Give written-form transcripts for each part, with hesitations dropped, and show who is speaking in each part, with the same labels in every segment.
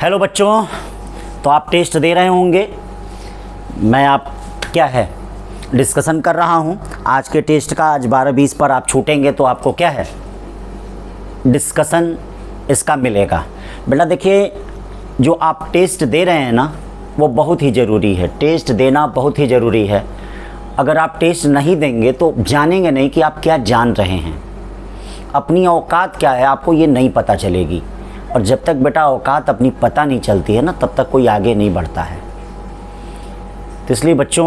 Speaker 1: Hello बच्चों, तो आप टेस्ट दे रहे होंगे। मैं आप क्या है डिस्कशन कर रहा हूं आज के टेस्ट का। आज 12:20 पर आप छूटेंगे तो आपको क्या है डिस्कशन इसका मिलेगा। बेटा देखिए, जो आप टेस्ट दे रहे हैं ना वो बहुत ही ज़रूरी है। टेस्ट देना बहुत ही ज़रूरी है। अगर आप टेस्ट नहीं देंगे तो जानेंगे नहीं कि आप क्या जान रहे हैं, अपनी औकात क्या है आपको ये नहीं पता चलेगी। और जब तक बेटा औकात अपनी पता नहीं चलती है ना तब तक कोई आगे नहीं बढ़ता है। तो इसलिए बच्चों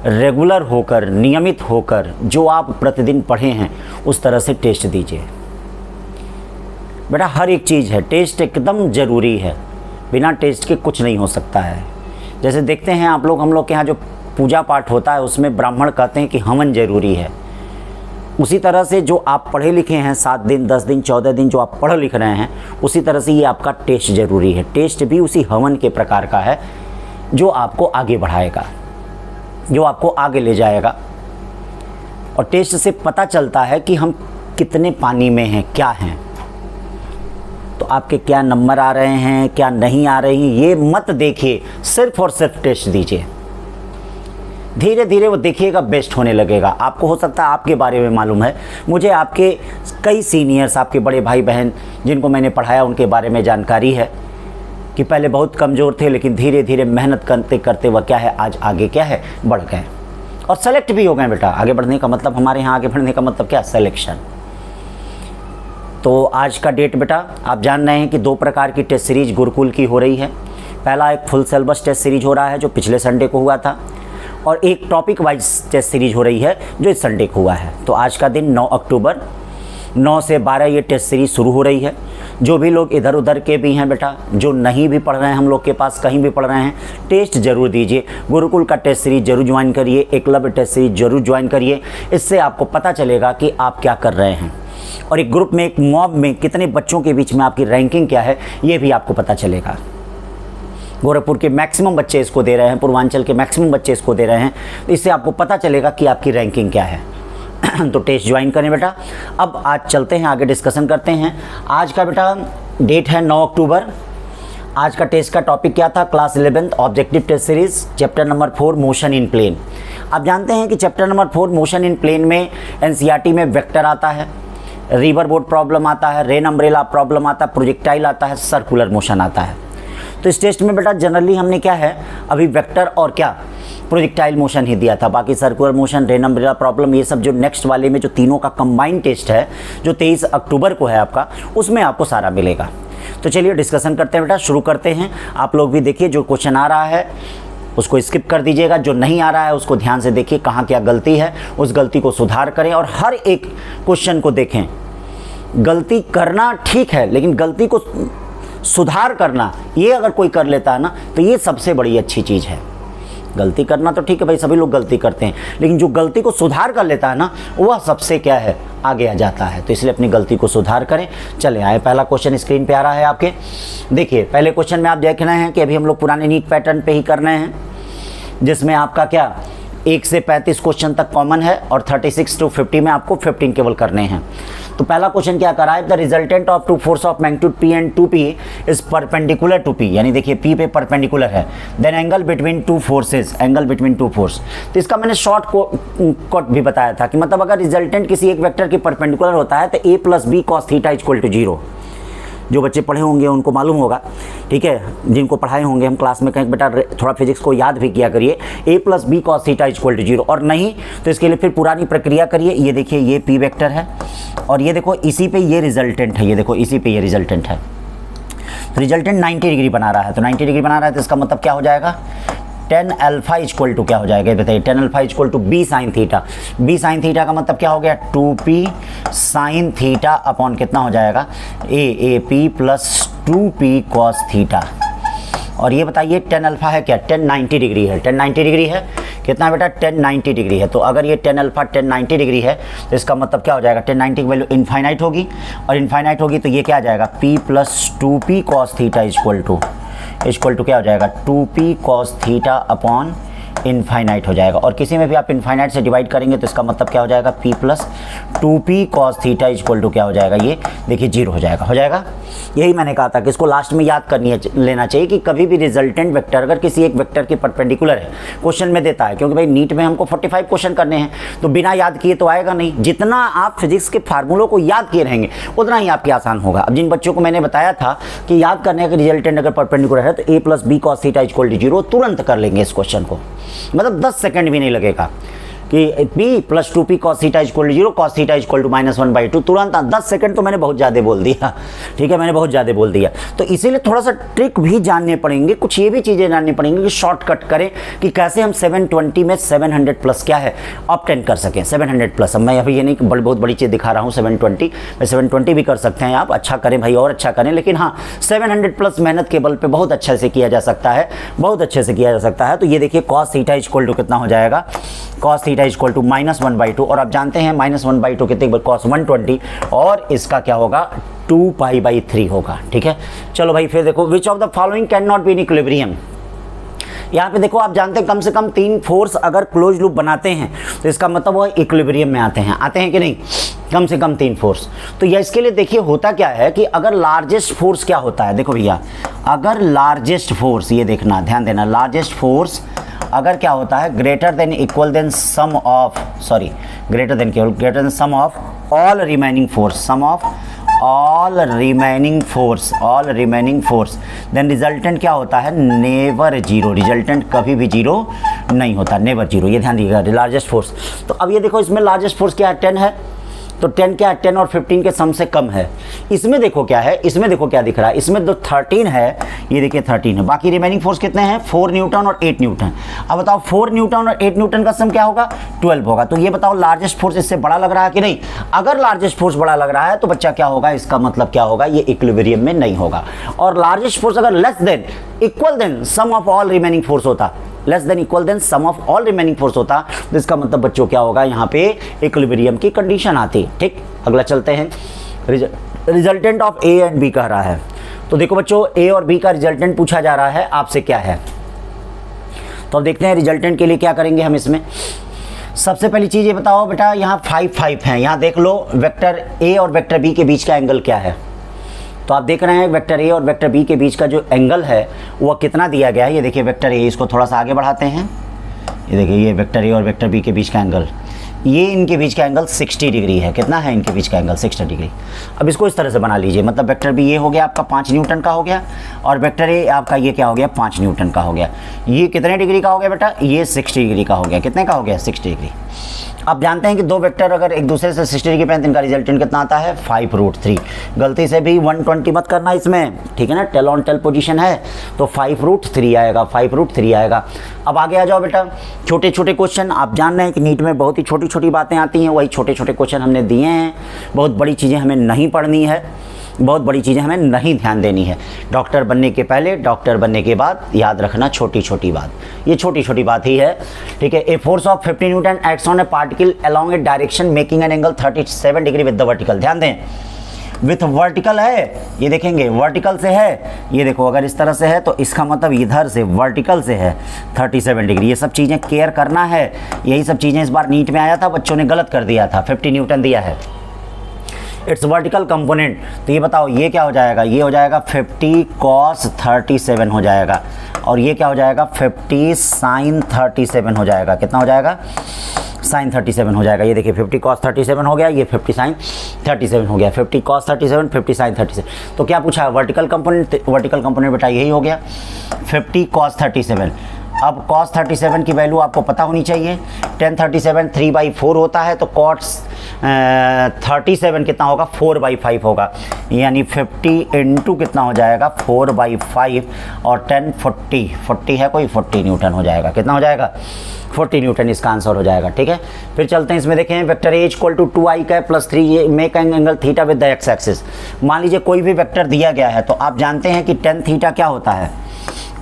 Speaker 1: रेगुलर होकर, नियमित होकर जो आप प्रतिदिन पढ़े हैं उस तरह से टेस्ट दीजिए। बेटा हर एक चीज़ है, टेस्ट एकदम ज़रूरी है। बिना टेस्ट के कुछ नहीं हो सकता है। जैसे देखते हैं आप लोग, हम लोग के यहाँ जो पूजा पाठ होता है उसमें ब्राह्मण कहते हैं कि हवन ज़रूरी है। उसी तरह से जो आप पढ़े लिखे हैं 7 दिन 10 दिन 14 दिन जो आप पढ़ लिख रहे हैं, उसी तरह से ये आपका टेस्ट ज़रूरी है। टेस्ट भी उसी हवन के प्रकार का है जो आपको आगे बढ़ाएगा, जो आपको आगे ले जाएगा। और टेस्ट से पता चलता है कि हम कितने पानी में हैं, क्या हैं। तो आपके क्या नंबर आ रहे हैं, क्या नहीं आ रहे हैं, ये मत देखिए, सिर्फ और सिर्फ टेस्ट दीजिए। धीरे धीरे वो देखिएगा बेस्ट होने लगेगा। आपको हो सकता है आपके बारे में मालूम है, मुझे आपके कई सीनियर्स, आपके बड़े भाई बहन जिनको मैंने पढ़ाया उनके बारे में जानकारी है कि पहले बहुत कमज़ोर थे लेकिन धीरे धीरे मेहनत करते करते वह क्या है आज आगे क्या है बढ़ गए और सेलेक्ट भी हो गए। बेटा आगे बढ़ने का मतलब, हमारे यहाँ आगे बढ़ने का मतलब क्या, सिलेक्शन। तो आज का डेट बेटा आप जान रहे हैं कि 2 प्रकार की टेस्ट सीरीज गुरुकुल की हो रही है। पहला एक फुल सिलेबस टेस्ट सीरीज हो रहा है जो पिछले संडे को हुआ था, और एक टॉपिक वाइज टेस्ट सीरीज हो रही है जो इस संडे को हुआ है। तो आज का दिन 9 अक्टूबर 9 से 12 ये टेस्ट सीरीज शुरू हो रही है। जो भी लोग इधर उधर के भी हैं बेटा, जो नहीं भी पढ़ रहे हैं हम लोग के पास, कहीं भी पढ़ रहे हैं, टेस्ट जरूर दीजिए। गुरुकुल का टेस्ट सीरीज जरूर ज्वाइन करिए, एकलव्य टेस्ट सीरीज जरूर ज्वाइन करिए। इससे आपको पता चलेगा कि आप क्या कर रहे हैं, और एक ग्रुप में, एक मॉब में कितने बच्चों के बीच में आपकी रैंकिंग क्या है ये भी आपको पता चलेगा। गोरखपुर के मैक्सिमम बच्चे इसको दे रहे हैं, पूर्वांचल के मैक्सिमम बच्चे इसको दे रहे हैं। इससे आपको पता चलेगा कि आपकी रैंकिंग क्या है। तो टेस्ट ज्वाइन करें बेटा। अब आज चलते हैं आगे, डिस्कशन करते हैं। आज का बेटा डेट है 9 अक्टूबर। आज का टेस्ट का टॉपिक क्या था, class 11th objective test series chapter number 4 motion in plane. आप जानते हैं कि chapter number 4 motion in plane में एनसीईआरटी में वेक्टर आता है, रिवर बोट प्रॉब्लम आता है, रेन अम्ब्रेला प्रॉब्लम आता है, प्रोजेक्टाइल आता है, सर्कुलर मोशन आता है। तो इस टेस्ट में बेटा जनरली हमने क्या है अभी वेक्टर और क्या प्रोजेक्टाइल मोशन ही दिया था। बाकी circular motion, rain umbrella problem, ये सब जो नेक्स्ट वाले में जो तीनों का कंबाइंड टेस्ट है जो 23 अक्टूबर को है आपका, उसमें आपको सारा मिलेगा। तो चलिए डिस्कशन करते हैं बेटा, शुरू करते हैं। आप लोग भी देखिए, जो क्वेश्चन आ रहा है उसको स्किप कर दीजिएगा, जो नहीं आ रहा है उसको ध्यान से देखिए, कहाँ क्या गलती है उस गलती को सुधार करें। और हर एक क्वेश्चन को देखें। गलती करना ठीक है लेकिन गलती को सुधार करना, ये अगर कोई कर लेता है ना तो ये सबसे बड़ी अच्छी चीज़ है। गलती करना तो ठीक है भाई, सभी लोग गलती करते हैं, लेकिन जो गलती को सुधार कर लेता है ना वह सबसे क्या है आगे आ जाता है। तो इसलिए अपनी गलती को सुधार करें। चले आए, पहला क्वेश्चन स्क्रीन पे आ रहा है आपके। देखिए पहले क्वेश्चन में आप देख रहे हैं कि अभी हम लोग पुराने नीट पैटर्न पे ही कर रहे हैं, जिसमें आपका क्या 1 से 35 क्वेश्चन तक कॉमन है और 36 to 50 में आपको 15 केवल करने हैं। तो पहला क्वेश्चन क्या करा है, the resultant of two force of magnitude P and 2P is perpendicular to P, यानी देखिए P पे परपेंडिकुलर है, then angle between two forces, angle between two force. तो इसका मैंने शॉर्ट कट भी बताया था कि मतलब अगर रिजल्टेंट किसी एक वेक्टर के परपेंडिकुलर होता है तो A + B cos थीटा = 0। जो बच्चे पढ़े होंगे उनको मालूम होगा, ठीक है, जिनको पढ़ाए होंगे हम क्लास में, कहीं बेटा थोड़ा फिजिक्स को याद भी किया करिए। A + B cos थीटा = 0, और नहीं तो इसके लिए फिर पुरानी प्रक्रिया करिए। ये देखिए ये P वेक्टर है और ये देखो इसी पे ये रिजल्टेंट है, ये देखो इसी पे ये रिजल्टेंट है। तो रिजल्टेंट 90 डिग्री बना रहा है, तो 90 डिग्री बना रहा है तो इसका मतलब क्या हो जाएगा, tan अल्फा = क्या हो जाएगा बताइए, tan alpha = B sin theta. B sin theta का मतलब क्या हो गया, 2P sin थीटा अपॉन कितना हो जाएगा, AP + 2P cos थीटा। और ये बताइए tan अल्फा है क्या, tan 90 डिग्री है, tan 90 डिग्री है कितना बेटा, tan 90 डिग्री है। तो अगर ये tan अल्फा tan 90 डिग्री है तो इसका मतलब क्या हो जाएगा, tan 90 की वैल्यू इनफाइनाइट होगी, और इनफाइनाइट होगी तो ये क्या आ जाएगा, P + 2P cos थीटा = क्या हो जाएगा, 2P cos theta upon infinite हो जाएगा। और किसी में भी आप इनफाइनाइट से डिवाइड करेंगे तो इसका मतलब क्या हो जाएगा, p plus 2p cos theta equal to क्या हो जाएगा, ये देखिए 0 हो जाएगा। हो जाएगा, यही मैंने कहा था कि इसको लास्ट में याद लेना चाहिए कि कभी भी रिजल्टेंट वेक्टर अगर किसी एक वेक्टर के परपेंडिकुलर है, क्वेश्चन में देता है, क्योंकि भाई नीट में हमको 45 क्वेश्चन करने हैं, तो बिना याद किए तो आएगा नहीं। जितना आप फिजिक्स के फार्मूलों को याद किए रहेंगे उतना ही आपके आसान होगा। अब जिन बच्चों को मैंने बताया था कि याद करने का रिजल्टेंट अगर परपेंडिकुलर है तो a plus b cos theta equal to 0 तुरंत कर लेंगे इस क्वेश्चन को, मतलब 10 सेकंड भी नहीं लगेगा कि p plus 2p cos theta equal to 0 cos theta equal to -1/2 तुरंत। 10 सेकंड तो मैंने बहुत ज़्यादा बोल दिया, ठीक है, मैंने बहुत ज़्यादा बोल दिया। तो इसीलिए थोड़ा सा ट्रिक भी जानने पड़ेंगे, कुछ ये भी चीज़ें जाननी पड़ेंगी कि शॉर्टकट करें कि कैसे हम 720 में 700 प्लस क्या है ऑब्टेन कर सकें। 700 प्लस, अब मैं अभी ये नहीं बहुत बड़ी चीज़ दिखा रहा हूँ 720, मैं 720 भी कर सकते हैं आप, अच्छा करें भाई और अच्छा करें, लेकिन हाँ 700 प्लस मेहनत के बल पे बहुत अच्छे से किया जा सकता है, बहुत अच्छे से किया जा सकता है। तो ये देखिए कॉस थीटा इक्वल टू कितना हो जाएगा, कॉस थीटा इक्वल टू -1/2, और आप जानते हैं -1/2 कितने, कॉस 120, और इसका क्या होगा 2π/3 होगा, ठीक है। चलो भाई फिर देखो, विच of the following can not be in equilibrium. यहाँ पे देखो आप जानते हैं कम से कम 3 फोर्स अगर क्लोज लूप बनाते हैं तो इसका मतलब वो इक्विलिब्रियम में आते हैं कि नहीं, कम से कम 3 फोर्स। तो ये इसके लिए देखिए होता क्या है कि अगर लार्जेस्ट फोर्स क्या होता है, देखो भैया अगर लार्जेस्ट फोर्स, ये देखना ध्यान देना, लार्जेस्ट फोर्स अगर क्या होता है greater than equal than sum of, sorry greater than sum of all remaining force, sum of all remaining force, then resultant क्या होता है, नेवर जीरो, रिजल्टेंट कभी भी जीरो नहीं होता, नेवर जीरो, ये ध्यान दीजिएगा लार्जेस्ट फोर्स। तो अब ये देखो इसमें लार्जेस्ट फोर्स क्या है, 10 है, तो 10 क्या है, 10 और 15 के सम से कम है। इसमें देखो क्या है, इसमें देखो क्या दिख रहा है, इसमें तो 13 है, ये देखिए 13 है, बाकी रिमेनिंग फोर्स कितने हैं, 4 न्यूटन और 8 न्यूटन। अब बताओ 4 न्यूटन और 8 न्यूटन का सम क्या होगा, 12 होगा। तो ये बताओ लार्जेस्ट फोर्स इससे बड़ा लग रहा है कि नहीं। अगर लार्जेस्ट फोर्स बड़ा लग रहा है तो बच्चा क्या होगा, इसका मतलब क्या होगा, ये इक्विलिब्रियम में नहीं होगा। और लार्जेस्ट फोर्स अगर less than equal than sum of all remaining force होता, less than equal than sum of all remaining force होता, तो इसका मतलब बच्चों क्या होगा, यहाँ पे इक्विलिब्रियम की कंडीशन आती। ठीक, अगला चलते हैं, resultant of A and B कह रहा है। तो देखो बच्चों ए और बी का रिजल्टेंट पूछा जा रहा है आपसे क्या है, तो अब देखते हैं रिजल्टेंट के लिए क्या करेंगे हम इसमें। सबसे पहली चीज़ ये बताओ बेटा, यहाँ 5 5 है, यहाँ देख लो वेक्टर ए और वेक्टर बी के बीच का एंगल क्या है। तो आप देख रहे हैं वेक्टर ए और वेक्टर बी के बीच का जो एंगल है वह कितना दिया गया है। ये देखिए वेक्टर ए, इसको थोड़ा सा आगे बढ़ाते हैं, ये देखिए ये वेक्टर ए और वेक्टर बी के बीच का एंगल, ये इनके बीच का एंगल 60 डिग्री है। कितना है इनके बीच का एंगल, 60 डिग्री। अब इसको इस तरह से बना लीजिए, मतलब वेक्टर बी ये हो गया आपका 5 न्यूटन का हो गया, और वेक्टर ए आपका ये क्या हो गया, 5 न्यूटन का हो गया। ये कितने डिग्री का हो गया बेटा, ये 60 डिग्री का हो गया। कितने का हो गया, 60 डिग्री। आप जानते हैं कि दो वेक्टर अगर एक दूसरे से 60 डिग्री पे हैं तो इनका रिजल्टेंट कितना आता है, 5√3। गलती से भी 120 मत करना इसमें, ठीक है ना, टेल ऑन टेल पोजीशन है तो 5√3 आएगा, 5√3 आएगा। अब आगे आ जाओ बेटा, छोटे छोटे क्वेश्चन। आप जान रहे हैं कि नीट में बहुत ही छोटी छोटी बातें आती हैं, वही छोटे छोटे क्वेश्चन हमने दिए हैं। बहुत बड़ी चीज़ें हमें नहीं पढ़नी है, बहुत बड़ी चीज़ें हमें नहीं ध्यान देनी है। डॉक्टर बनने के पहले, डॉक्टर बनने के बाद याद रखना छोटी छोटी बात, ये छोटी छोटी बात ही है, ठीक है। ए force of 50 Newton acts on A particle along A direction making an angle 37 degree with the vertical. ध्यान दें, विथ वर्टिकल है, ये देखेंगे वर्टिकल से है, ये देखो अगर इस तरह से है तो इसका मतलब इधर से वर्टिकल से है 37 डिग्री। ये सब चीज़ें केयर करना है, यही सब चीज़ें इस बार नीट में आया था, बच्चों ने गलत कर दिया था, 50 न्यूटन दिया है, इट्स वर्टिकल कंपोनेंट। तो ये बताओ ये क्या हो जाएगा, ये हो जाएगा 50 cos 37 हो जाएगा, और ये क्या हो जाएगा 50 sin 37 हो जाएगा। कितना हो जाएगा, sin 37 हो जाएगा। ये देखिए 50 cos 37 हो गया, ये 50 sin 37 हो गया, 50 cos 37 50 sin 37। तो क्या पूछा है, वर्टिकल कंपोनेंट, वर्टिकल कंपोनेंट बेटा यही हो गया 50 cos 37। अब cos 37 की वैल्यू आपको पता होनी चाहिए, tan 37 3/4 होता है, तो cos 37 कितना होगा, 4/5 होगा, यानी 50 इंटू कितना हो जाएगा 4/5, और 10 40 है कोई, 40 न्यूटन हो जाएगा। कितना हो जाएगा, 40 न्यूटन इसका आंसर हो जाएगा, ठीक है। फिर चलते हैं इसमें, देखें vector A equal to 2i का plus 3 make angle theta with the x axis. मान लीजिए कोई भी वेक्टर दिया गया है, तो आप जानते हैं कि tan थीटा क्या होता है,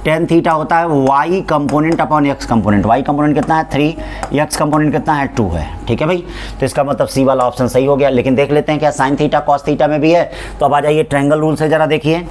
Speaker 1: tan थीटा होता है y component upon x component. y component कितना है 3, x कंपोनेंट कितना है 2 है, ठीक है भाई। तो इसका मतलब सी वाला ऑप्शन सही हो गया। लेकिन देख लेते हैं क्या sin थीटा cos थीटा में भी है। तो अब आ जाइए ट्रायंगल रूल से, ज़रा देखिए,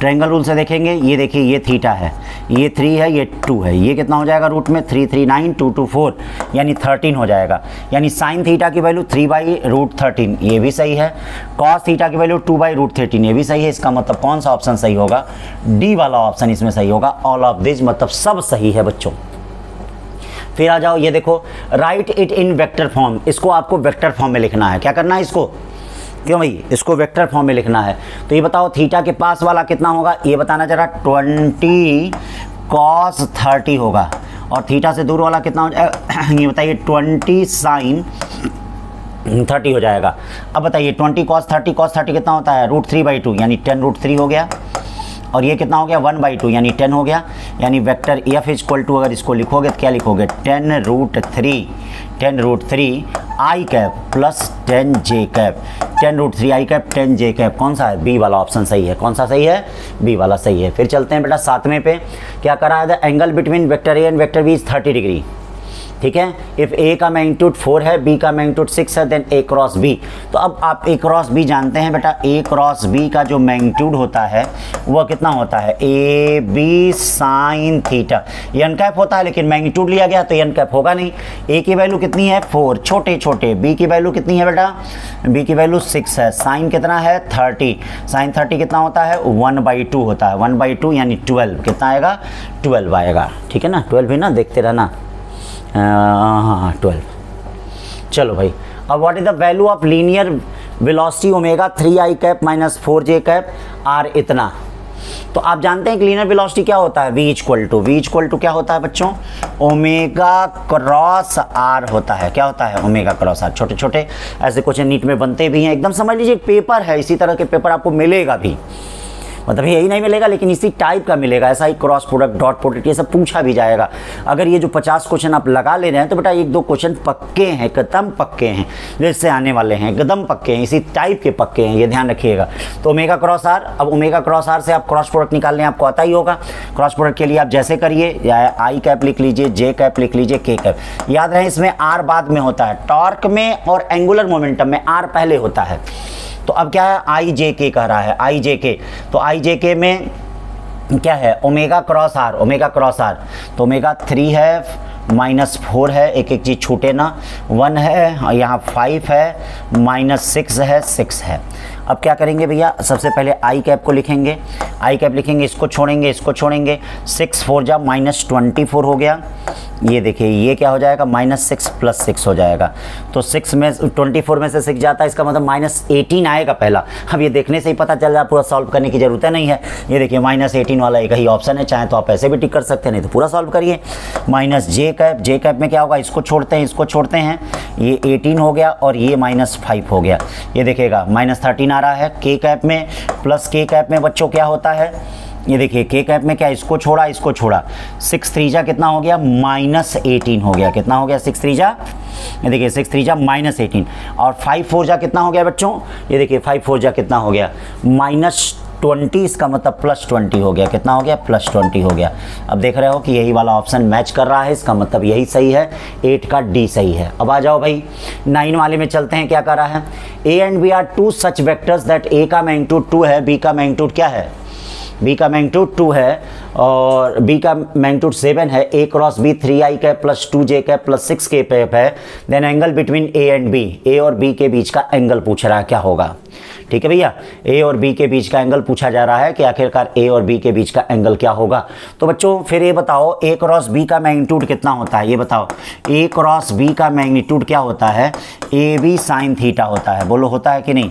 Speaker 1: ट्रायंगल रूल से देखेंगे, ये देखिए ये थीटा है, ये 3 है, ये 2 है, ये कितना हो जाएगा रूट में 3 3 9 2 2 4 यानी 13 हो जाएगा। यानी साइन थीटा की वैल्यू 3/√13 ये भी सही है, कॉस थीटा की वैल्यू 2/√13 ये भी सही है। इसका मतलब कौन सा ऑप्शन सही होगा? डी वाला ऑप्शन इसमें सही होगा। ऑल ऑफ दिस मतलब सब सही है बच्चों। फिर आ जाओ, ये देखो right it in vector form, इसको आपको वेक्टर फॉर्म में लिखना है। क्या करना है इसको? क्यों भाई? इसको वेक्टर फॉर्म में लिखना है। तो ये बताओ थीटा के पास वाला कितना होगा, ये बताना जरा। 20 cos 30 होगा, और थीटा से दूर वाला कितना हो जाएगा ये बताइए, 20 sin 30 हो जाएगा। अब बताइए 20 cos 30 कितना होता है? √3/2 यानी 10√3 हो गया, और ये कितना हो गया? 1/2 यानी 10 हो गया। यानी वेक्टर एफ इक्वल टू, अगर इसको लिखोगे तो क्या लिखोगे? 10√3 आई कैप प्लस 10 जे कैप, 10√3 आई कैप 10 जे कैप। कौन सा है? बी वाला ऑप्शन सही है। कौन सा सही है? बी वाला सही है। फिर चलते हैं बेटा 7वें पे। क्या करा है? The angle between vector A and vector B is 30 degree. ठीक है, इफ़ ए का मैग्नीट्यूड 4 है, बी का मैग्नीट्यूड 6 है, देन ए क्रॉस बी। तो अब आप ए क्रॉस बी जानते हैं बेटा, ए क्रॉस बी का जो मैग्नीट्यूड होता है वह कितना होता है? ए बी साइन थीटा। ये एन कैप होता है, लेकिन मैग्नीट्यूड लिया गया तो एन कैप होगा नहीं। ए की वैल्यू कितनी है? 4, छोटे छोटे। बी की वैल्यू कितनी है बेटा? बी की वैल्यू 6 है। साइन कितना है? 30। साइन 30 कितना होता है? 1/2 होता है। 1/2 यानी 12। कितना आएगा? 12 आएगा। ठीक है ना, 12 भी ना देखते रहना। हाँ 12। चलो भाई, अब what is the value of linear velocity omega 3i cap minus 4j cap r इतना। तो आप जानते हैं कि लीनियर वेलोसिटी क्या होता है? v इक्वल टू क्या होता है बच्चों? ओमेगा क्रॉस आर होता है। क्या होता है? Omega cross r. छोटे छोटे ऐसे क्वेश्चन नीट में बनते भी हैं, एकदम समझ लीजिए पेपर है, इसी तरह के पेपर आपको मिलेगा भी। मतलब यही नहीं मिलेगा लेकिन इसी टाइप का मिलेगा। ऐसा ही क्रॉस प्रोडक्ट, डॉट प्रोडक्ट, ये सब पूछा भी जाएगा। अगर ये जो 50 क्वेश्चन आप लगा ले रहे हैं तो बेटा 1-2 क्वेश्चन पक्के हैं, एकदम पक्के हैं, जैसे आने वाले हैं एकदम पक्के हैं, इसी टाइप के पक्के हैं, ये ध्यान रखिएगा। तो ओमेगा क्रॉस आर, अब ओमेगा क्रॉस आर से आप क्रॉस प्रोडक्ट निकालने आपको आता ही होगा। क्रॉस प्रोडक्ट के लिए आप जैसे करिए, या आई कैप लिख लीजिए, जे कैप लिख लीजिए, के कैप। याद रहे इसमें आर बाद में होता है, टॉर्क में और एंगुलर मोमेंटम में आर पहले होता है। तो अब क्या है? आई जे के कह रहा है, आई जे के। तो आई जे के में क्या है? Omega cross r, omega cross r. तो ओमेगा 3 है, -4 है, एक एक चीज़ छूटे ना, 1 है, यहाँ 5 है, -6 है, 6 है। अब क्या करेंगे भैया? सबसे पहले आई कैप को लिखेंगे, आई कैप लिखेंगे, इसको छोड़ेंगे, इसको छोड़ेंगे। 6 4 जा -24 हो गया। ये देखिए ये क्या हो जाएगा? -6 + 6 हो जाएगा। तो 6 में 24 में से 6 जाता है, इसका मतलब -18 आएगा पहला। अब ये देखने से ही पता चल रहा है, पूरा सॉल्व करने की ज़रूरत नहीं है। ये देखिए -18 वाला एक ही ऑप्शन है, चाहे तो आप ऐसे भी टिक कर सकते हैं, नहीं तो पूरा सॉल्व करिए। -j कैप, जे कैप में क्या होगा? इसको छोड़ते हैं, इसको छोड़ते हैं, ये 18 हो गया और ये -5 हो गया। ये देखिएगा -13 आ रहा है। के कैप में प्लस के कैप में बच्चों क्या होता है? ये देखिए के कैप में क्या, इसको छोड़ा, इसको छोड़ा, 6 3 जा कितना हो गया? -18 हो गया। कितना हो गया? 6 3 जा, ये देखिए 6 3 जा -18, और 5 4 जा कितना हो गया बच्चों? ये देखिए 5 4 जा कितना हो गया? -20, इसका मतलब +20 हो गया। कितना हो गया? +20 हो गया। अब देख रहे हो कि यही वाला ऑप्शन मैच कर रहा है, इसका मतलब यही सही है, 8 का डी सही है। अब आ जाओ भाई 9 वाले में चलते हैं। क्या कर रहा है? A and B are 2 such vectors that A का मैग्नीट्यूड 2 है, बी का मैग्नीट्यूड क्या है? बी का मैग्नीट्यूड 2 है और बी का मैग्नीट्यूड 7 है। A cross B 3i cap plus 2j cap plus 6k cap है। Then angle between A and B, A और बी के बीच का एंगल पूछ रहा है, क्या होगा? ठीक है भैया, ए और बी के बीच का एंगल पूछा जा रहा है कि आखिरकार ए और बी के बीच का एंगल क्या होगा। तो बच्चों फिर ये बताओ ए क्रॉस बी का मैग्नीट्यूड कितना होता है? ये बताओ ए क्रॉस बी का मैग्नीट्यूड क्या होता है? ए बी साइन थीटा होता है। बोलो होता है कि नहीं?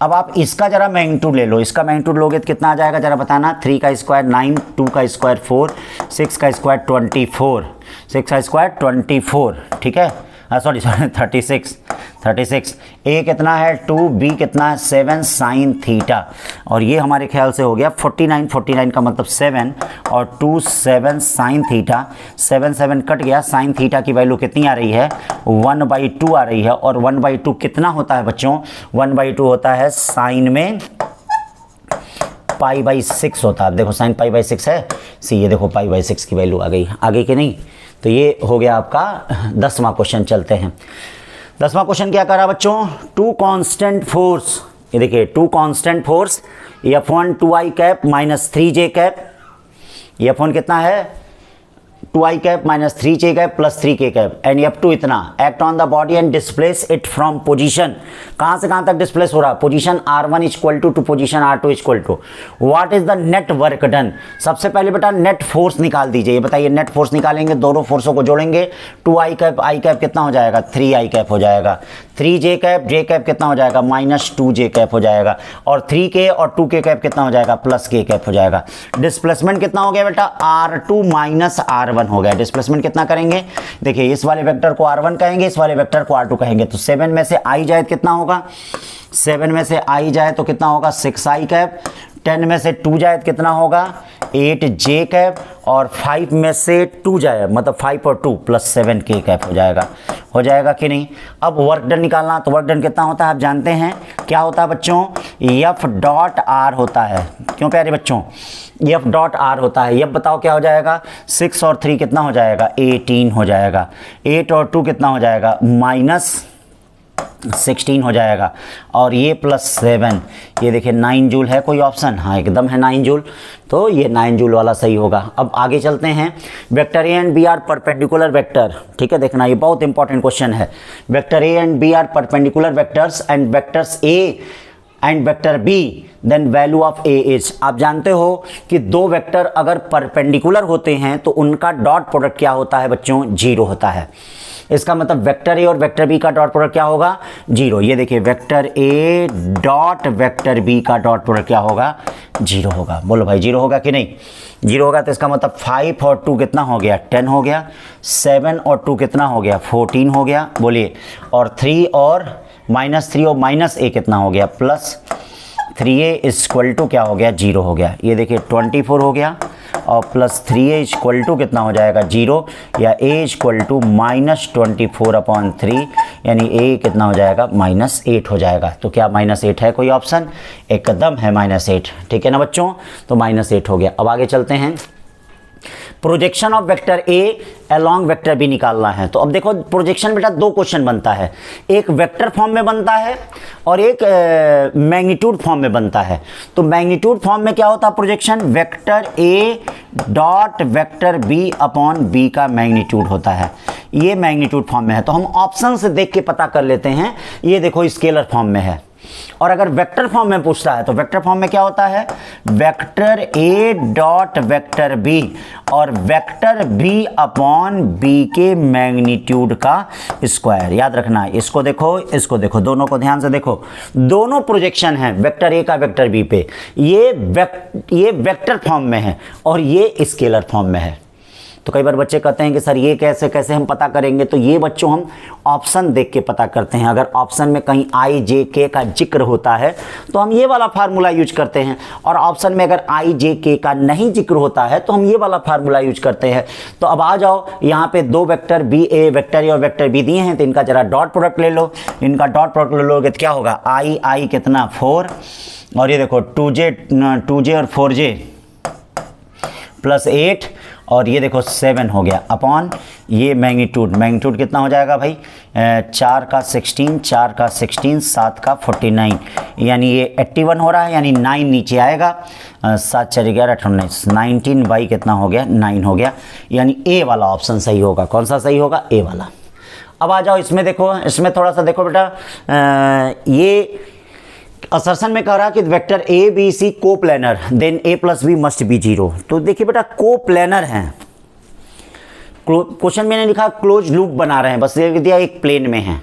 Speaker 1: अब आप इसका जरा मैग्नीट्यूड ले लो, इसका मैग्नीट्यूड लोगे तो कितना आ जाएगा जरा बताना? 3 का स्क्वायर 9, 2 का स्क्वायर 4, 6 का स्क्वायर 24, 6 का स्क्वायर 24। ठीक है, सॉरी 36। ए कितना है? 2, बी कितना है? 7 साइन थीटा, और ये हमारे ख्याल से हो गया 49 का मतलब 7 और 2 7 साइन थीटा। 7 7 कट गया, साइन थीटा की वैल्यू कितनी आ रही है? 1/2 आ रही है। और 1/2 कितना होता है बच्चों? 1/2 होता है साइन में π/6 होता है। देखो साइन π/6 है, सी ये देखो π/6 की वैल्यू आ गई, आगे के नहीं। तो ये हो गया आपका 10वां क्वेश्चन। चलते हैं 10वां क्वेश्चन। क्या करा बच्चों? 2 कांस्टेंट फोर्स, ये देखिए 2 constant force F1 2i cap -3j cap, ये F1 कितना है 2i cap minus 3j cap plus 3k cap and F2 इतना। Act on the body and displace it from position, कहाँ से कहाँ तक डिस्प्लेस हो रहा है, position R1 equal to position R2 equal to. What is the net work done, सबसे पहले बेटा नेट फोर्स निकाल दीजिए। ये बताइए नेट फोर्स निकालेंगे, दोनों फोर्सों को जोड़ेंगे, 2i कैप आई कैप कितना हो जाएगा 3i कैप हो जाएगा, 3j कैप j कैप कितना हो जाएगा माइनस 2j कैप हो जाएगा, और 3k और 2k कैप कितना हो जाएगा प्लस k कैप हो जाएगा। डिस्प्लेसमेंट कितना हो गया बेटा R2 माइनस R1 हो गया। डिस्प्लेसमेंट कितना करेंगे, देखिए इस वाले वेक्टर को R1 कहेंगे, इस वाले वेक्टर को R2 कहेंगे, तो 7 में से i जाए कितना होगा, 7 में से i जाए तो कितना होगा 6i कैप, 10 में से 2 जाए कितना होगा 8j कैप, और 5 में से 2 जाए मतलब 5 और 2 प्लस 7k कैप हो जाएगा कि नहीं। अब वर्क डन निकालना, तो वर्क डन कितना होता है आप जानते हैं, क्या होता है बच्चों, F डॉट R होता है। क्यों प्यारे बच्चों, F डॉट R होता है। F बताओ क्या हो जाएगा, 6 और 3 कितना हो जाएगा 18 हो जाएगा, 8 और 2 कितना हो जाएगा माइनस 16 हो जाएगा, और ये प्लस 7, ये देखिए 9 जूल है कोई ऑप्शन, हाँ एकदम है 9 जूल, तो ये 9 जूल वाला सही होगा। अब आगे चलते हैं, vector A and B are perpendicular vector, ठीक है देखना ये बहुत इंपॉर्टेंट क्वेश्चन है। Vector A and B are perpendicular vectors and vectors A and vector B, then value of A is. आप जानते हो कि दो वेक्टर अगर परपेंडिकुलर होते हैं तो उनका डॉट प्रोडक्ट क्या होता है बच्चों, 0 होता है। इसका मतलब वेक्टर ए और वेक्टर बी का डॉट प्रोडक्ट क्या होगा 0। ये देखिए vector A dot vector B का डॉट प्रोडक्ट क्या होगा 0 होगा। बोलो भाई 0 होगा कि नहीं, 0 होगा, तो इसका मतलब 5 और 2 कितना हो गया 10 हो गया, 7 और 2 कितना हो गया 14 हो गया, बोलिए, और 3 और -3 और -a कितना हो गया प्लस 3a इक्वल टू क्या हो गया 0 हो गया। ये देखिए 24 हो गया, और प्लस 3a इक्वल टू कितना हो जाएगा 0, या a इक्वल टू -24/3, यानी a कितना हो जाएगा -8 हो जाएगा। तो क्या -8 है कोई ऑप्शन, एकदम है -8, ठीक है ना बच्चों, तो -8 हो गया। अब आगे चलते हैं, projection of vector A along vector B निकालना है। तो अब देखो प्रोजेक्शन बेटा दो क्वेश्चन बनता है, एक वेक्टर फॉर्म में बनता है और एक मैग्नीट्यूड फॉर्म में बनता है। तो मैग्नीट्यूड फॉर्म में क्या होता है projection, vector A dot vector B upon B का मैग्नीट्यूड होता है, ये मैग्नीट्यूड फॉर्म में है। तो हम ऑप्शन से देख के पता कर लेते हैं, ये देखो स्केलर फॉर्म में है। और अगर वेक्टर फॉर्म में पूछता है तो वेक्टर फॉर्म में क्या होता है, vector A dot vector B और वेक्टर बी अपॉन बी के मैग्नीट्यूड का स्क्वायर। याद रखना, इसको देखो, दोनों को ध्यान से देखो, दोनों प्रोजेक्शन है वेक्टर ए का वेक्टर बी पे, ये वेक्टर फॉर्म में है और ये स्केलर फॉर्म में है। तो कई बार बच्चे कहते हैं कि सर ये कैसे हम पता करेंगे, तो ये बच्चों हम ऑप्शन देख के पता करते हैं। अगर ऑप्शन में कहीं आई जे के का जिक्र होता है तो हम ये वाला फार्मूला यूज करते हैं, और ऑप्शन में अगर आई जे के का नहीं जिक्र होता है तो हम ये वाला फार्मूला यूज करते हैं। तो अब आ जाओ, यहाँ पे दो vector B A, vector A और वेक्टर बी दिए हैं, तो इनका जरा डॉट प्रोडक्ट ले लो। इनका डॉट प्रोडक्ट ले लोगे तो क्या होगा, आई कितना 4, और ये देखो 2j और 4j प्लस 8, और ये देखो 7 हो गया अपॉन ये मैग्नीट्यूड कितना हो जाएगा भाई, 4 का 16, 4 का 16, 7 का 49, यानी ये 81 हो रहा है, यानी 9 नीचे आएगा, 7 4 11 19, 19 बाई कितना हो गया 9 हो गया, यानी ए वाला ऑप्शन सही होगा। कौन सा सही होगा, ए वाला। अब आ जाओ इसमें देखो, इसमें थोड़ा सा देखो बेटा, ये असर्शन में कह रहा है कि vector A B C coplanar, then A plus B must be 0। तो देखिए बेटा कोप्लेनर हैं, क्वेश्चन मैंने लिखा क्लोज लूप बना रहे हैं, बस ये दिया एक प्लेन में है,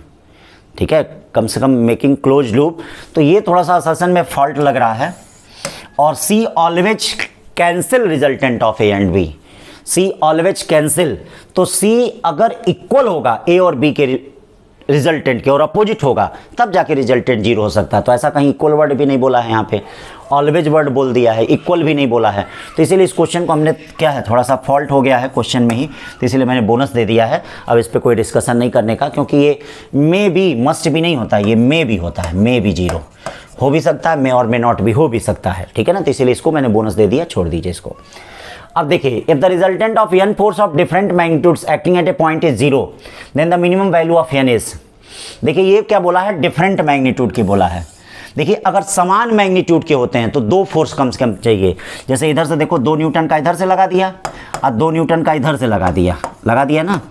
Speaker 1: ठीक है, कम से कम मेकिंग क्लोज लूप। तो ये थोड़ा सा असर्शन में फॉल्ट लग रहा है। और C always cancel resultant of A and B, C always cancel, तो सी अगर इक्वल होगा ए और बी के रिजल्टेंट के और अपोजिट होगा तब जाके रिजल्टेंट 0 हो सकता है। तो ऐसा कहीं इक्वल वर्ड भी नहीं बोला है, यहाँ पे ऑलवेज वर्ड बोल दिया है, इक्वल भी नहीं बोला है। तो इसीलिए इस क्वेश्चन को हमने क्या है, थोड़ा सा फॉल्ट हो गया है क्वेश्चन में ही, तो इसीलिए मैंने बोनस दे दिया है। अब इस पर कोई डिस्कशन नहीं करने का, क्योंकि ये मे भी मस्ट भी नहीं होता, ये मे भी होता है, मे भी 0 हो भी सकता है, मे और मे नॉट भी हो भी सकता है, ठीक है ना। तो इसीलिए इसको मैंने बोनस दे दिया, छोड़ दीजिए इसको। अब देखिए, if the resultant of n force of different magnitudes acting at a point is 0, then the minimum value of n is. देखिए ये क्या बोला है, डिफरेंट मैग्नीट्यूड की बोला है। देखिए अगर समान मैग्नीट्यूड के होते हैं तो 2 फोर्स कम से कम चाहिए। जैसे इधर से देखो 2 न्यूटन का इधर से लगा दिया और 2 न्यूटन का इधर से लगा दिया ना।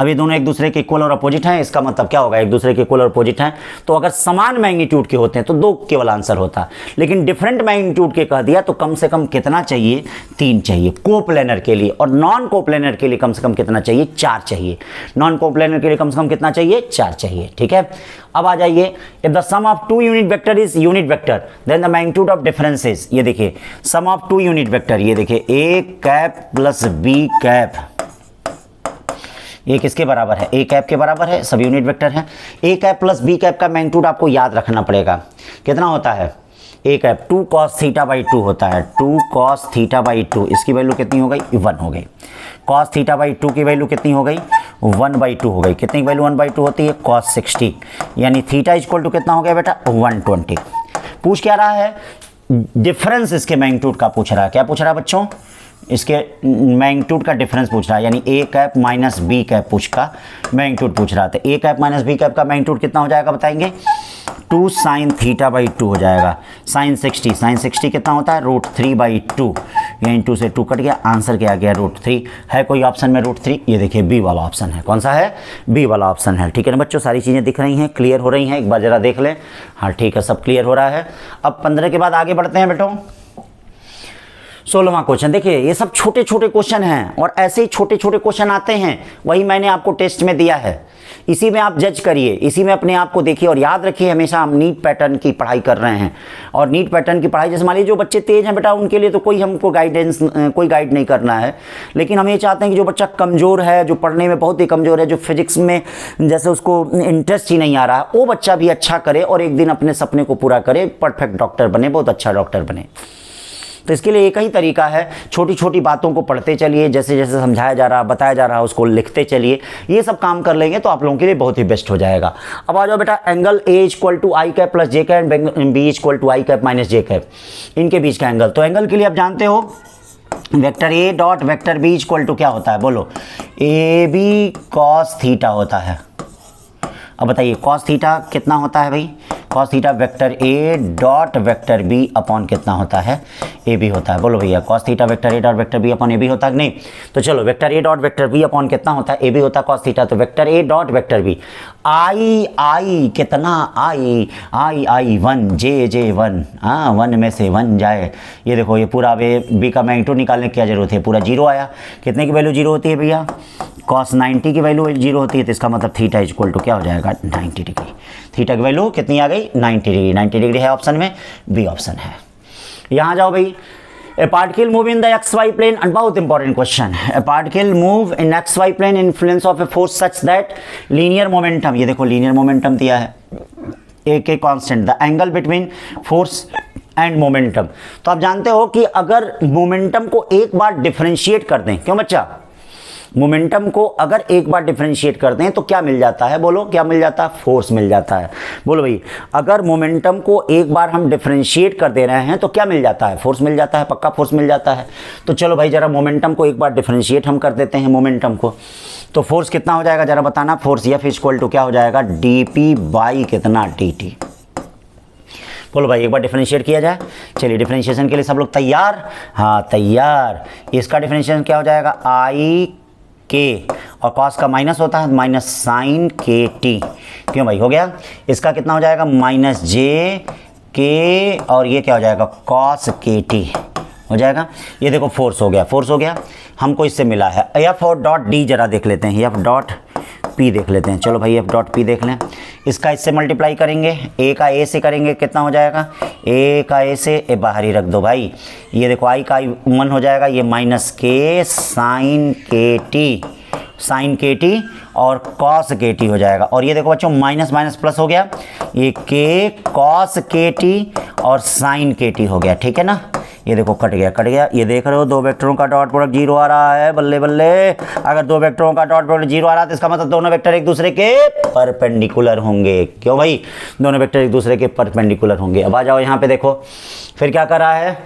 Speaker 1: अब ये दोनों एक दूसरे के इक्वल और अपोजिट हैं, इसका मतलब क्या होगा, एक दूसरे के इक्वल और अपोजिट हैं। तो अगर समान मैग्नीट्यूड के होते हैं तो 2 केवल आंसर होता, लेकिन डिफरेंट मैग्नीट्यूड के कह दिया तो कम से कम कितना चाहिए, 3 चाहिए कोप्लेनर के लिए। और नॉन कोप्लेनर के लिए कम से कम कितना चाहिए, 4 चाहिए। नॉन कोप्लेनर के लिए कम से कम कितना चाहिए, 4 चाहिए। ठीक है, अब आ जाइए, if the sum of 2 unit vector is unit vector then the magnitude of differences. ये देखिए सम ऑफ 2 यूनिट वेक्टर, ये देखिए a cap plus b cap, ये किसके बराबर है, a कैप के बराबर है, सब यूनिट वेक्टर है। a cap plus b cap का मैग्नीट्यूड आपको याद रखना पड़ेगा, कितना होता है, a cap 2 cos theta by 2 होता है, 2 cos थीटा बाई 2, इसकी वैल्यू कितनी हो गई, 1 हो गई। cos थीटा बाई 2 की वैल्यू कितनी हो गई, 1/2 हो गई। कितनी वैल्यू 1/2 होती है, cos 60, यानी थीटा इक्वल टू कितना हो गया बेटा, 120। पूछ क्या रहा है, डिफरेंस इसके मैग्नीट्यूड का पूछ रहा है। क्या पूछ रहा है बच्चों, इसके मैग्नीट्यूड का डिफरेंस पूछ रहा है, यानी a cap minus b cap का मैग्नीट्यूड पूछ रहा था। a cap minus b cap का मैग्नीट्यूड कितना हो जाएगा बताएंगे, 2 sin थीटा बाई 2 हो जाएगा। sin 60 कितना होता है, √3/2, यानी 2 से 2 कट गया, आंसर क्या आ गया, √3। है कोई ऑप्शन में √3, ये देखिए बी वाला ऑप्शन है। कौन सा है, बी वाला ऑप्शन है। ठीक है ना बच्चों, सारी चीज़ें दिख रही हैं, क्लियर हो रही हैं, एक बार जरा देख लें। हाँ ठीक है, सब क्लियर हो रहा है। अब 15 के बाद आगे बढ़ते हैं बेटों, 16वां क्वेश्चन। देखिए ये सब छोटे छोटे क्वेश्चन हैं और ऐसे ही छोटे छोटे क्वेश्चन आते हैं, वही मैंने आपको टेस्ट में दिया है, इसी में आप जज करिए, इसी में अपने आप को देखिए। और याद रखिए हमेशा हम नीट पैटर्न की पढ़ाई कर रहे हैं, और नीट पैटर्न की पढ़ाई जैसे मान लीजिए जो बच्चे तेज हैं बेटा, उनके लिए तो कोई हमको कोई गाइड नहीं करना है, लेकिन हम ये चाहते हैं कि जो बच्चा कमज़ोर है, जो पढ़ने में बहुत ही कमज़ोर है, जो फिजिक्स में जैसे उसको इंटरेस्ट ही नहीं आ रहा है, वो बच्चा भी अच्छा करे और एक दिन अपने सपने को पूरा करे, परफेक्ट डॉक्टर बने, बहुत अच्छा डॉक्टर बने। तो इसके लिए एक ही तरीका है, छोटी छोटी बातों को पढ़ते चलिए, जैसे जैसे समझाया जा रहा, बताया जा रहा है, उसको लिखते चलिए। ये सब काम कर लेंगे तो आप लोगों के लिए बहुत ही बेस्ट हो जाएगा। अब आ जाओ बेटा, angle a equal to i cap plus j cap, b equal to i cap minus j cap, इनके बीच का एंगल। तो एंगल के लिए आप जानते हो vector a dot vector b equal to क्या होता है, बोलो, ab cos थीटा होता है। अब बताइए cos थीटा कितना होता है भाई, cos theta vector a dot vector b upon कितना होता है, ए बी होता है। बोलो भैया cos theta vector a dot vector b upon a b होता है कि नहीं, तो चलो vector a dot vector b upon कितना होता है, ए बी होता है cos थीटा, तो vector a dot vector b आई कितना, आई 1 जे 1, हाँ 1 में से 1 जाए। ये देखो ये पूरा बी का मैग्नीट्यूड निकालने की क्या जरूरत है, पूरा 0 आया। कितने की वैल्यू 0 होती है भैया, cos 90 की वैल्यू 0 होती है, तो इसका मतलब थीटा इक्वल टू क्या हो जाएगा, 90 डिग्री। थीटा की वैल्यू कितनी आ गई, 90 डिग्री। 90 डिग्री है ऑप्शन में, बी ऑप्शन है। यहाँ जाओ भाई, A particle move in the xy plane, and बहुत इंपॉर्टेंट क्वेश्चन है। A particle move in xy plane influence of a force such that linear momentum, ये देखो linear momentum दिया है, एक constant, the angle between force and momentum. तो आप जानते हो कि अगर मोमेंटम को एक बार डिफरेंशिएट कर दें, क्यों बच्चा, मोमेंटम को अगर एक बार डिफरेंशिएट करते हैं तो क्या मिल जाता है, बोलो क्या मिल जाता है, फोर्स मिल जाता है। बोलो भाई, अगर मोमेंटम को एक बार हम डिफरेंशिएट कर दे रहे हैं तो क्या मिल जाता है, फोर्स मिल जाता है, पक्का फोर्स मिल जाता है। तो चलो भाई जरा मोमेंटम को एक बार डिफरेंशिएट हम कर देते हैं मोमेंटम को, तो फोर्स कितना हो जाएगा जरा बताना, फोर्स एफ इक्वल टू क्या हो जाएगा, डी पी बाई कितना, डी टी। बोलो भाई एक बार डिफरेंशिएट किया जाए, चलिए डिफरेंशिएशन के लिए सब लोग तैयार, हाँ तैयार। इसका डिफरेंशिएशन क्या हो जाएगा, आई के, और कॉस का माइनस होता है, माइनस साइन के टी, क्यों भाई हो गया। इसका कितना हो जाएगा, माइनस जे के, और ये क्या हो जाएगा, कॉस के टी हो जाएगा। ये देखो फोर्स हो गया, फोर्स हो गया, हमको इससे मिला है। एफ और डॉट डी जरा देख लेते हैं, एफ डॉट पी देख लेते हैं। चलो भाई एफ डॉट पी देख लें, इसका इससे मल्टीप्लाई करेंगे, ए का ए से करेंगे, कितना हो जाएगा, ए का ए से ए बाहर ही रख दो भाई। ये देखो आई का 1 हो जाएगा, ये माइनस के साइन के टी, साइन के टी और कॉस के टी हो जाएगा। और ये देखो बच्चों माइनस माइनस प्लस हो गया, ये के कॉस के टी और साइन के टी हो गया, ठीक है ना। ये देखो कट गया, कट गया। ये देख रहे हो दो वेक्टरों का डॉट प्रोडक्ट 0 आ रहा है, बल्ले बल्ले। अगर दो वेक्टरों का डॉट प्रोडक्ट 0 आ रहा है तो इसका मतलब दोनों वेक्टर एक दूसरे के परपेंडिकुलर होंगे, क्यों भाई, दोनों वेक्टर एक दूसरे के परपेंडिकुलर होंगे। अब आ जाओ यहाँ पे देखो फिर क्या कर रहा है,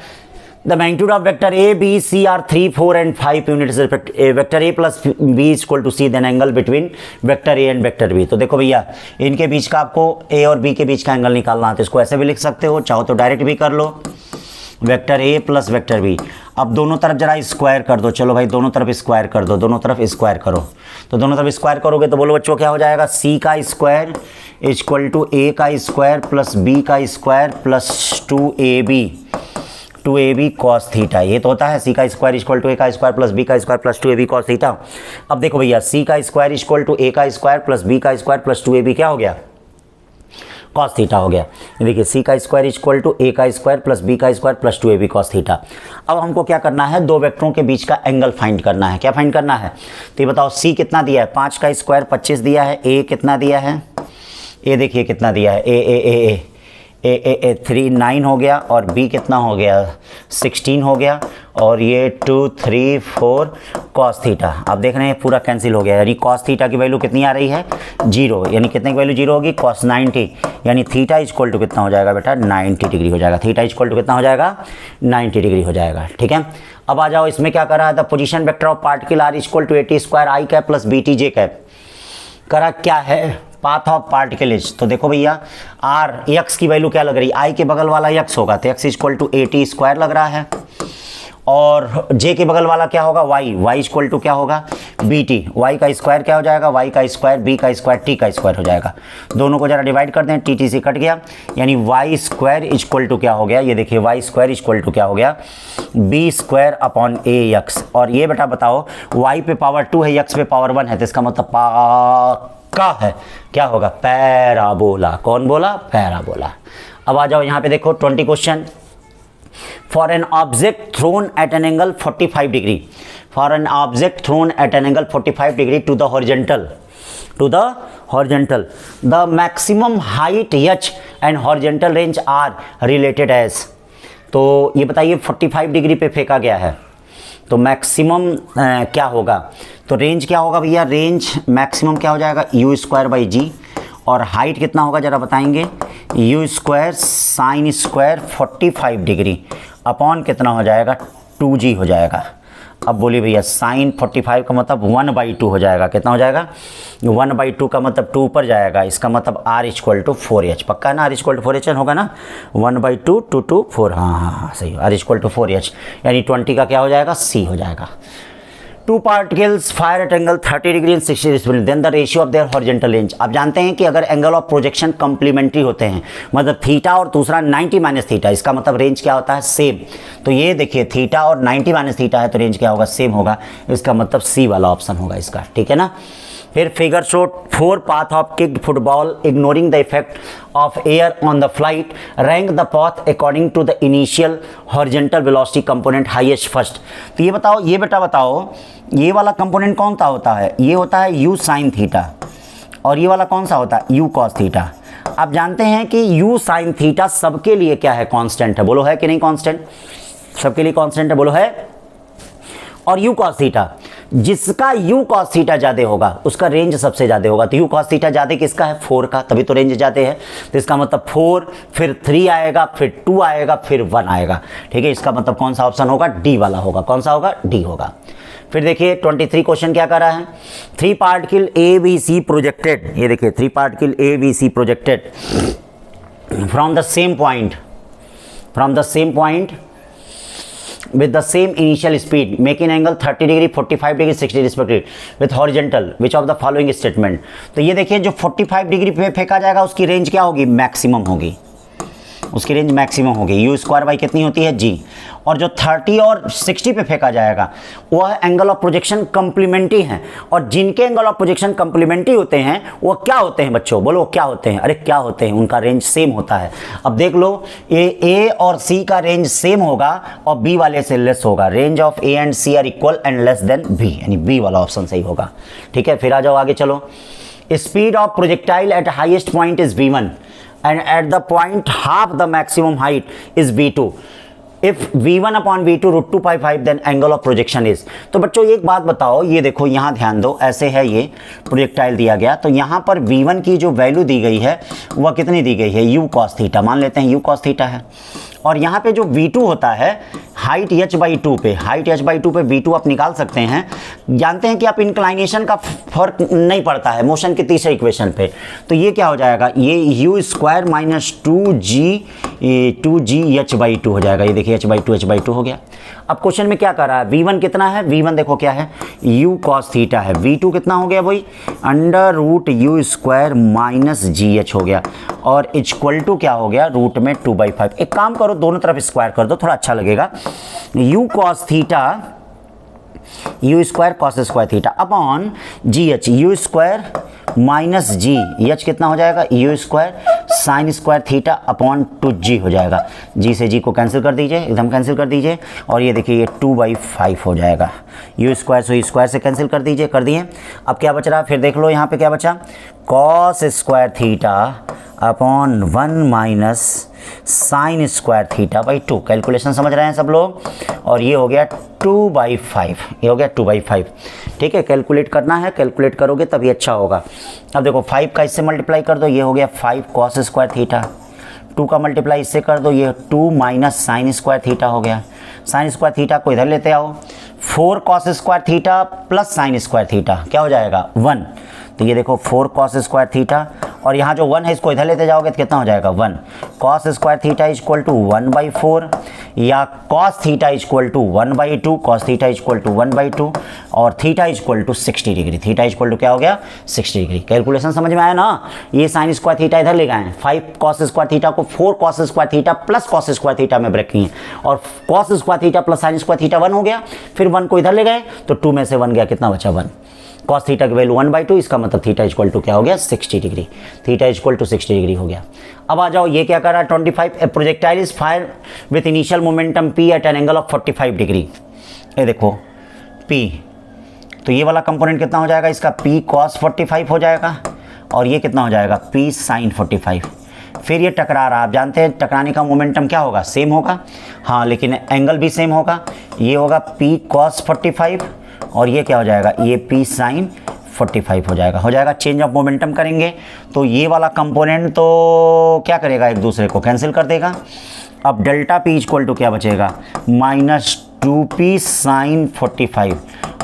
Speaker 1: the magnitude of vector A B C are 3, 4 and 5 units vector A plus B is equal to C, then angle between vector A and vector B. तो देखो भैया इनके बीच का आपको ए और बी के बीच का एंगल निकालना है, तो इसको ऐसे भी लिख सकते हो, चाहो तो डायरेक्ट भी कर लो, vector A plus vector B. अब दोनों तरफ जरा स्क्वायर कर दो, चलो भाई दोनों तरफ स्क्वायर कर दो, दोनों तरफ स्क्वायर करो। तो दोनों तरफ स्क्वायर करोगे तो बोलो बच्चों क्या हो जाएगा, सी का स्क्वायर इक्वल टू ए का स्क्वायर प्लस बी का square plus 2ab cos theta. ये तो होता है सी का स्क्वायर इक्वल टू ए का स्क्वायर प्लस बी का square plus 2ab cos theta. अब देखो भैया सी का स्क्वायर इक्वल टू ए का स्क्वायर प्लस बी का स्क्वायर प्लस 2ab क्या हो गया, कॉस थीटा हो गया। देखिए सी का स्क्वायर इक्वल टू ए का स्क्वायर प्लस बी का square plus 2ab cos theta. अब हमको क्या करना है, दो वेक्टरों के बीच का एंगल फाइंड करना है। क्या फाइंड करना है, तो ये बताओ सी कितना दिया है, 5 का स्क्वायर 25 दिया है, ए कितना दिया है, ए देखिए कितना दिया है, ए 3 9 हो गया, और बी कितना हो गया 16 हो गया, और ये 2 3 4 कॉस थीटा। आप देख रहे हैं पूरा कैंसिल हो गया, यानी कॉस थीटा की वैल्यू कितनी आ रही है 0, यानी कितने की वैल्यू 0 होगी, कॉस 90, यानी थीटा इक्वल टू कितना हो जाएगा बेटा 90 डिग्री हो जाएगा, थीटा इक्वल टू कितना हो जाएगा 90 डिग्री हो जाएगा। ठीक है, अब आ जाओ इसमें क्या कर रहा है, the position vector of particle r equal to AT square i cap plus BT j cap. करा क्या है, पाथ ऑफ पार्टिकल इज, तो देखो भैया आर एक्स की वैल्यू क्या लग रही है, आई के बगल वाला एक्स होगा तो x equal to AT square लग रहा है, और जे के बगल वाला क्या होगा वाई, वाई इक्वल टू क्या होगा BT, वाई का स्क्वायर क्या हो जाएगा, वाई का स्क्वायर बी का स्क्वायर टी का स्क्वायर हो जाएगा। दोनों को जरा डिवाइड कर दें, टी से कट गया, यानी वाई स्क्वायर इक्वल टू क्या हो गया, ये देखिए वाई स्क्वायर इक्वल टू क्या हो गया बी स्क्वायर अपॉन ए एक्स। और ये बेटा बताओ वाई पे पावर 2 है, एक्स पे पावर 1 है, तो इसका मतलब का है क्या होगा पैराबोला। कौन बोला, पैराबोला। अब आ जाओ यहाँ पे देखो 20 question. For an object thrown at an angle 45 degree, for an object thrown at an angle 45 degree to the horizontal, the maximum height h and horizontal range are related as. तो ये बताइए 45 degree पे फेंका गया है, तो maximum क्या होगा, तो रेंज क्या होगा भैया, रेंज मैक्सिमम क्या हो जाएगा u स्क्वायर बाई जी, और हाइट कितना होगा जरा बताएंगे, u square sine square 45 degree upon कितना हो जाएगा 2g हो जाएगा। अब बोलिए भैया साइन 45 का मतलब 1/2 हो जाएगा, कितना हो जाएगा 1/2 का मतलब 2 ऊपर जाएगा, इसका मतलब r इक्वल टू 4h, पक्का है ना, r इक्वल टू 4h होगा ना, 1/2 2 2 4, हाँ सही, r इक्वल टू 4h, यानी 20 का क्या हो जाएगा c हो जाएगा। Two particles fire at angle 30 degree and 60 degree, then the ratio of their horizontal range. आप जानते हैं कि अगर एंगल ऑफ प्रोजेक्शन कंप्लीमेंट्री होते हैं, मतलब थीटा और दूसरा 90 माइनस थीटा, इसका मतलब रेंज क्या होता है सेम। तो ये देखिए थीटा और 90 माइनस थीटा है तो रेंज क्या होगा सेम होगा, इसका मतलब सी वाला ऑप्शन होगा इसका, ठीक है ना। फिर figure show 4 path of kicked football ignoring the effect of air on the flight, rank the path according to the initial horizontal velocity component highest first. तो ये बताओ, ये बेटा बताओ ये वाला कंपोनेंट कौन सा होता है, ये होता है u साइन थीटा, और ये वाला कौन सा होता है u कॉस थीटा। आप जानते हैं कि u साइन थीटा सबके लिए क्या है कांस्टेंट है, बोलो है कि नहीं कांस्टेंट, सबके लिए कांस्टेंट है, बोलो है। और u cos थीटा, जिसका u cos थीटा ज़्यादा होगा उसका रेंज सबसे ज़्यादा होगा, तो u cos थीटा ज़्यादा किसका है 4 का, तभी तो रेंज ज़्यादा है। तो इसका मतलब 4 फिर 3 आएगा फिर 2 आएगा फिर 1 आएगा, ठीक है। इसका मतलब कौन सा ऑप्शन होगा, डी वाला होगा। कौन सा होगा, डी होगा। फिर देखिए 23 क्वेश्चन क्या कर रहा है, 3 पार्टिकल ABC प्रोजेक्टेड, ये देखिए 3 particle ABC projected from the same point with the same initial speed making angle 30 degree 45 degree 60 respective with horizontal which of the following statement। तो ये देखिए जो 45 डिग्री पे फेंका जाएगा उसकी रेंज क्या होगी, मैक्सिमम होगी, उसकी रेंज मैक्सिमम होगी, u स्क्वायर बाई कितनी होती है g। और जो 30 और 60 पे फेंका जाएगा वह एंगल ऑफ प्रोजेक्शन कंप्लीमेंट्री हैं, और जिनके एंगल ऑफ प्रोजेक्शन कंप्लीमेंट्री होते हैं वो क्या होते हैं बच्चों, बोलो क्या होते हैं, अरे क्या होते हैं, उनका रेंज सेम होता है। अब देख लो ए और सी का रेंज सेम होगा और बी वाले से लेस होगा, range of A and C are equal and less than B, यानी बी वाला ऑप्शन सही होगा, ठीक है। फिर आ जाओ आगे चलो, speed of projectile at highest point is v1 and at the point half the maximum height is v2 if v1 upon v2 root 2 pi 5 then angle of projection is। तो बच्चों एक बात बताओ, ये देखो यहाँ ध्यान दो, ऐसे है ये प्रोजेक्टाइल दिया गया, तो यहाँ पर v1 की जो वैल्यू दी गई है वह कितनी दी गई है, u cos थीटा, मान लेते हैं u cos थीटा है, और यहाँ पे जो v2 होता है हाइट h/2 पे, हाइट h/2 पे v2 आप निकाल सकते हैं। जानते हैं कि आप इंक्लाइनेशन का फर्क नहीं पड़ता है मोशन के तीसरे इक्वेशन पे। तो ये क्या हो जाएगा, ये u² माइनस 2g h/2 हो जाएगा। ये देखिए h/2 हो गया। अब क्वेश्चन में क्या कर रहा है, v1 कितना है, v1 देखो क्या है, u cos थीटा है। v2 कितना हो गया भाई, √u² माइनस gh हो गया, और इक्वल टू क्या हो गया, रूट में 2/5। एक काम करो, दोनों तरफ स्क्वायर कर दो, थोड़ा अच्छा लगेगा। u cos theta, u² cos square theta upon gh, u² minus G, H कितना हो जाएगा, u² sine square theta upon 2g हो जाएगा। g से g को कैंसिल कर दीजिए, एकदम कैंसिल कर दीजिए, और ये देखिए ये 2/5 हो जाएगा। u² से स्क्वायर से कैंसिल कर दीजिए, कर दिए। अब क्या बच रहा, फिर देख लो यहाँ पे क्या बचा, cos square theta upon 1 minus sine square theta by 2। Calculation समझ रहे हैं सब लोग, और ये हो गया 2/5, ये हो गया 2/5। ठीक है, कैलकुलेट करना है, कैलकुलेट करोगे तभी अच्छा होगा। अब देखो 5 का इससे मल्टीप्लाई कर दो, ये हो गया 5 cos स्क्वायर थीटा, 2 का मल्टीप्लाई इससे कर दो, ये 2 माइनस साइन स्क्वायर थीटा हो गया। साइन स्क्वायर थीटा को इधर लेते आओ, 4 cos square theta plus sine square theta क्या हो जाएगा, 1। तो ये देखो 4 cos स्क्वायर थीटा, और यहाँ जो 1 है इसको इधर लेते जाओगे तो कितना हो जाएगा, 1 cos square theta equal to 1/4, या cos theta equal to 1/2, cos theta equal to 1/2, और theta equal to 60 degree, theta equal to क्या हो गया, 60 डिग्री। कैलकुलेशन समझ में आया ना। ये साइन स्क्वायर थीटा इधर ले गए हैं, 5 cos स्क्वायर थीटा को 4 cos square theta plus cos square theta में ब्रेक किए, और cos square theta plus sine square theta 1 हो गया, फिर 1 को इधर ले गए तो 2 में से 1 गया, कितना बचा, 1। cos थीटा की वैल्यू 1/2, इसका मतलब थीटा इक्वल टू क्या हो गया, 60 degree, theta equal to 60 degree हो गया। अब आ जाओ, ये क्या कर रहा है, 25, a projectile is fire with initial momentum p at an angle of 45 degree. ये देखो p, तो ये वाला कंपोनेंट कितना हो जाएगा इसका, p cos 45 हो जाएगा, और ये कितना हो जाएगा, p sin 45। फिर ये टकरा रहा, आप जानते हैं टकराने का मोमेंटम क्या होगा, सेम होगा, हाँ, लेकिन एंगल भी सेम होगा। ये होगा p cos 45, और ये क्या हो जाएगा, ये p sin 45 हो जाएगा। चेंज ऑफ मोमेंटम करेंगे तो ये वाला कंपोनेंट तो क्या करेगा, एक दूसरे को कैंसिल कर देगा। अब डेल्टा p इक्वल टू क्या बचेगा, -2p sin 45,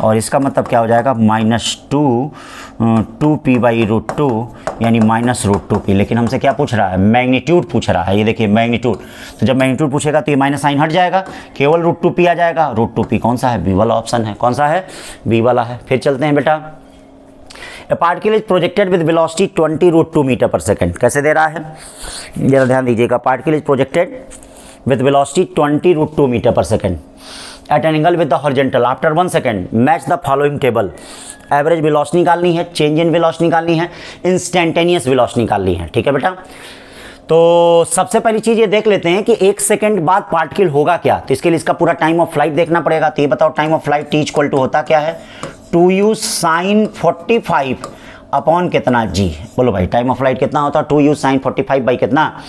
Speaker 1: और इसका मतलब क्या हो जाएगा, -2p/√2 यानी -√2p। लेकिन हमसे क्या पूछ रहा है, मैग्नीट्यूड पूछ रहा है। ये देखिए मैग्नीट्यूड, तो जब मैग्नीट्यूड पूछेगा तो ये माइनस साइन हट जाएगा, केवल √2p आ जाएगा। √2p कौन सा है, बी वाला ऑप्शन है, कौन सा है, बी वाला है। फिर चलते हैं बेटा, a particle is projected with velocity 20√2 metre per second. कैसे दे रहा है, जरा ध्यान दीजिएगा, particle is projected with velocity 20√2 metre per second at an angle with the horizontal after 1 second match the following table. Average velocity निकालनी है, change in velocity निकालनी है, इंस्टेंटेनियस वेलोसिटी निकालनी है। ठीक है बेटा, तो सबसे पहली चीज ये देख लेते हैं कि 1 सेकंड बाद पार्टिकल होगा क्या। तो इसके लिए इसका पूरा टाइम ऑफ फ्लाइट देखना पड़ेगा। तो ये बताओ time of flight t equal to होता क्या है, 2u sin 45 अपॉन कितना g। बोलो भाई टाइम ऑफ फ्लाइट कितना होता है, 2u sin 45 बाई कितना,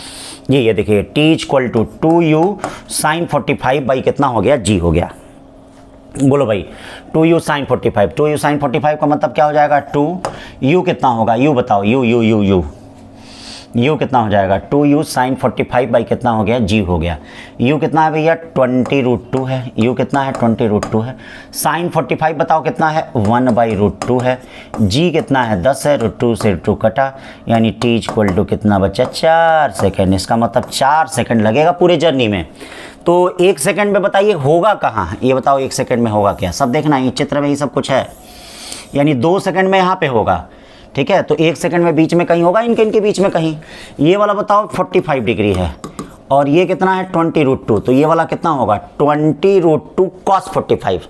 Speaker 1: ये देखिए t equal to 2u sin 45 by कितना हो गया, g हो गया। बोलो भाई 2u sin 45, 2u sin 45 का मतलब क्या हो जाएगा, 2u कितना होगा, u बताओ, u कितना हो जाएगा, 2u sin 45 बाई कितना हो गया, g हो गया। u कितना है भैया, 20√2 है, u कितना है, 20√2 है। sin 45 बताओ कितना है, 1/√2 है। g कितना है, 10 है, √2 से √2 कटा, यानी t इक्वल टू कितना बचा, 4 सेकेंड। इसका मतलब 4 सेकेंड लगेगा पूरे जर्नी में। तो 1 सेकेंड में बताइए होगा कहाँ, ये बताओ 1 सेकेंड में होगा क्या, सब देखना है, चित्र में ही सब कुछ है। यानी 2 सेकेंड में यहाँ पे होगा, ठीक है, तो 1 सेकंड में बीच में कहीं होगा, इनके बीच में कहीं। ये वाला बताओ 45 डिग्री है, और ये कितना है 20√2, तो ये वाला कितना होगा 20√2 cos 45,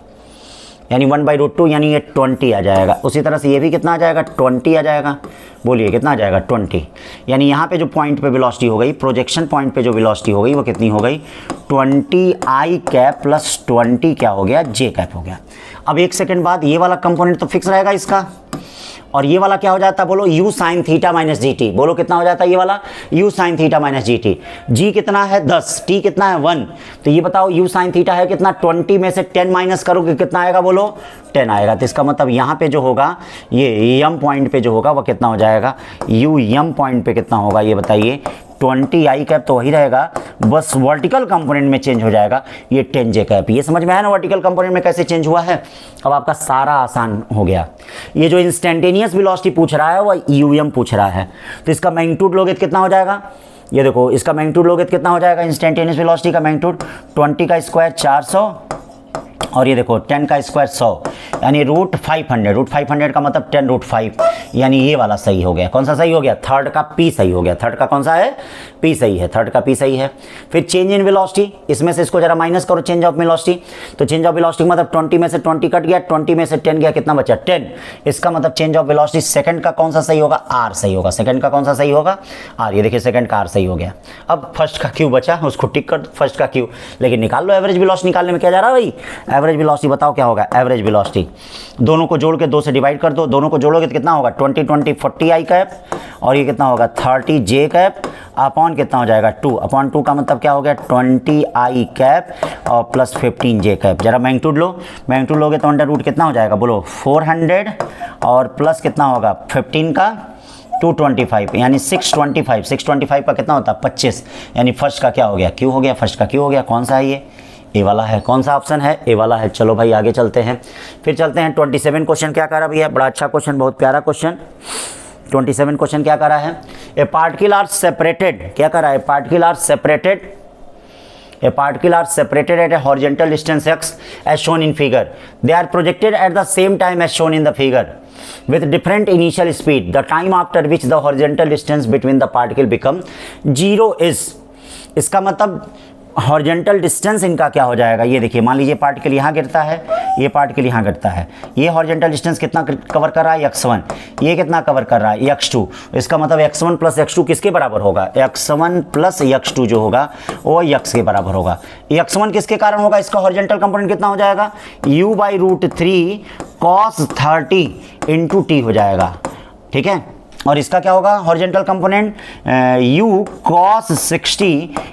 Speaker 1: यानी 1/√2, यानी ये 20 आ जाएगा। उसी तरह से ये भी कितना आ जाएगा, 20 आ जाएगा। बोलिए कितना आ जाएगा, 20। यानी यहाँ पे जो पॉइंट पे वेलोसिटी हो गई, प्रोजेक्शन पॉइंट पे जो वेलोसिटी हो गई वो कितनी हो गई, 20i कैप प्लस 20 क्या हो गया, j कैप हो गया। अब 1 सेकंड बाद ये वाला कंपोनेंट तो फिक्स रहेगा इसका, और ये वाला क्या हो जाता है, बोलो u sin theta minus G T. बोलो कितना हो जाता है ये वाला, u sin theta minus G T. g कितना है 10, t कितना है 1। तो ये बताओ u sin थीटा है कितना, 20 में से 10 माइनस करोगे कितना आएगा, बोलो 10 आएगा। तो इसका मतलब यहाँ पे जो होगा, ये m पॉइंट पे जो होगा वो कितना हो जाएगा, u m पॉइंट पे कितना होगा, ये बताइए 20 आई कैप तो वही रहेगा, बस वर्टिकल कंपोनेंट में चेंज हो जाएगा ये 10 जे कैप। ये समझ में आया ना वर्टिकल कंपोनेंट में कैसे चेंज हुआ है। अब आपका सारा आसान हो गया। ये जो इंस्टेंटेनियस वेलोसिटी पूछ रहा है वो यूएम पूछ रहा है, तो इसका मैग्नीट्यूड लोगे तो कितना हो जाएगा, ये देखो इसका मैग्नीट्यूड लोगे तो कितना हो जाएगा, इंस्टेंटेनियस वेलोसिटी का मैग्नीट्यूड 20 का स्क्वायर 400 और ये देखो 10 का स्क्वायर 100 यानी √500। √500 का मतलब 10√5, यानी ये वाला सही हो गया। कौन सा सही हो गया, थर्ड का पी सही हो गया। थर्ड का कौन सा है, पी सही है, थर्ड का पी सही है। फिर चेंज इन वेलोसिटी, इसमें से इसको जरा माइनस करो चेंज ऑफ वेलोसिटी, तो चेंज ऑफ वेलोसिटी मतलब 20 में से 20 कट गया, 20 में से 10 गया, कितना बचा 10। इसका मतलब चेंज ऑफ वेलोसिटी सेकंड का कौन सा सही होगा, आर सही होगा। सेकंड का कौन सा सही होगा, आर। ये देखिए सेकंड का आर सही हो गया। अब फर्स्ट का क्यू बचा, उसको टिक कर दो फर्स्ट का क्यू, लेकिन निकाल लो एवरेज वेलोसिटी। निकालने में क्या जा रहा है भाई, एवरेज वेलोसिटी बताओ क्या होगा, एवरेज वेलोसिटी दोनों को जोड़ के 2 से डिवाइड कर दो, दोनों को जोड़ोगे तो कितना होगा 20 20 40 आई कैप और ये कितना होगा 30 जे कैप अपॉन कितना हो जाएगा 2 अपॉन 2 का मतलब क्या हो गया 20 आई कैप और प्लस 15 जे कैप। जरा मैग्नीट्यूड लो, मैग्नीट्यूड लोगे तो अंडर रूट कितना हो जाएगा बोलो 400 और प्लस कितना होगा 15 का 225 यानी 625। 625 का कितना होता है 25, यानी फर्स्ट का क्या हो गया क्यू हो गया, फर्स्ट का क्यू हो गया। कौन सा है ये, ए वाला है। कौन सा ऑप्शन है, ए वाला है। चलो भाई आगे चलते हैं। फिर चलते हैं 27 क्वेश्चन क्या कर रहा भैया, बड़ा अच्छा क्वेश्चन, बहुत प्यारा क्वेश्चन। 27 क्वेश्चन क्या कर रहा है, ए पार्टिकल आर सेपरेटेड, क्या कर रहा है, particle are separated, a particle are separated at a horizontal distance x as shown in figure. They are projected at the same time as shown in the figure with different initial speed. The time after which the horizontal distance between the particle become 0 is, इसका मतलब horizontal distance इनका क्या हो जाएगा। ये देखिए मान लीजिए पार्टिकल यहाँ गिरता है, ये पार्टिकल यहाँ गिरता है, ये हॉरिजॉन्टल डिस्टेंस कितना कवर कर रहा है x1, ये कितना कवर कर रहा है x2। इसका मतलब x1 प्लस x2 किसके बराबर होगा, x1 प्लस x2 जो होगा वो x के बराबर होगा। x1 किसके कारण होगा, इसका हॉरिजॉन्टल कंपोनेंट कितना हो जाएगा u/√3 cos 30 × t हो जाएगा, ठीक है। और इसका क्या होगा horizontal component u cos 60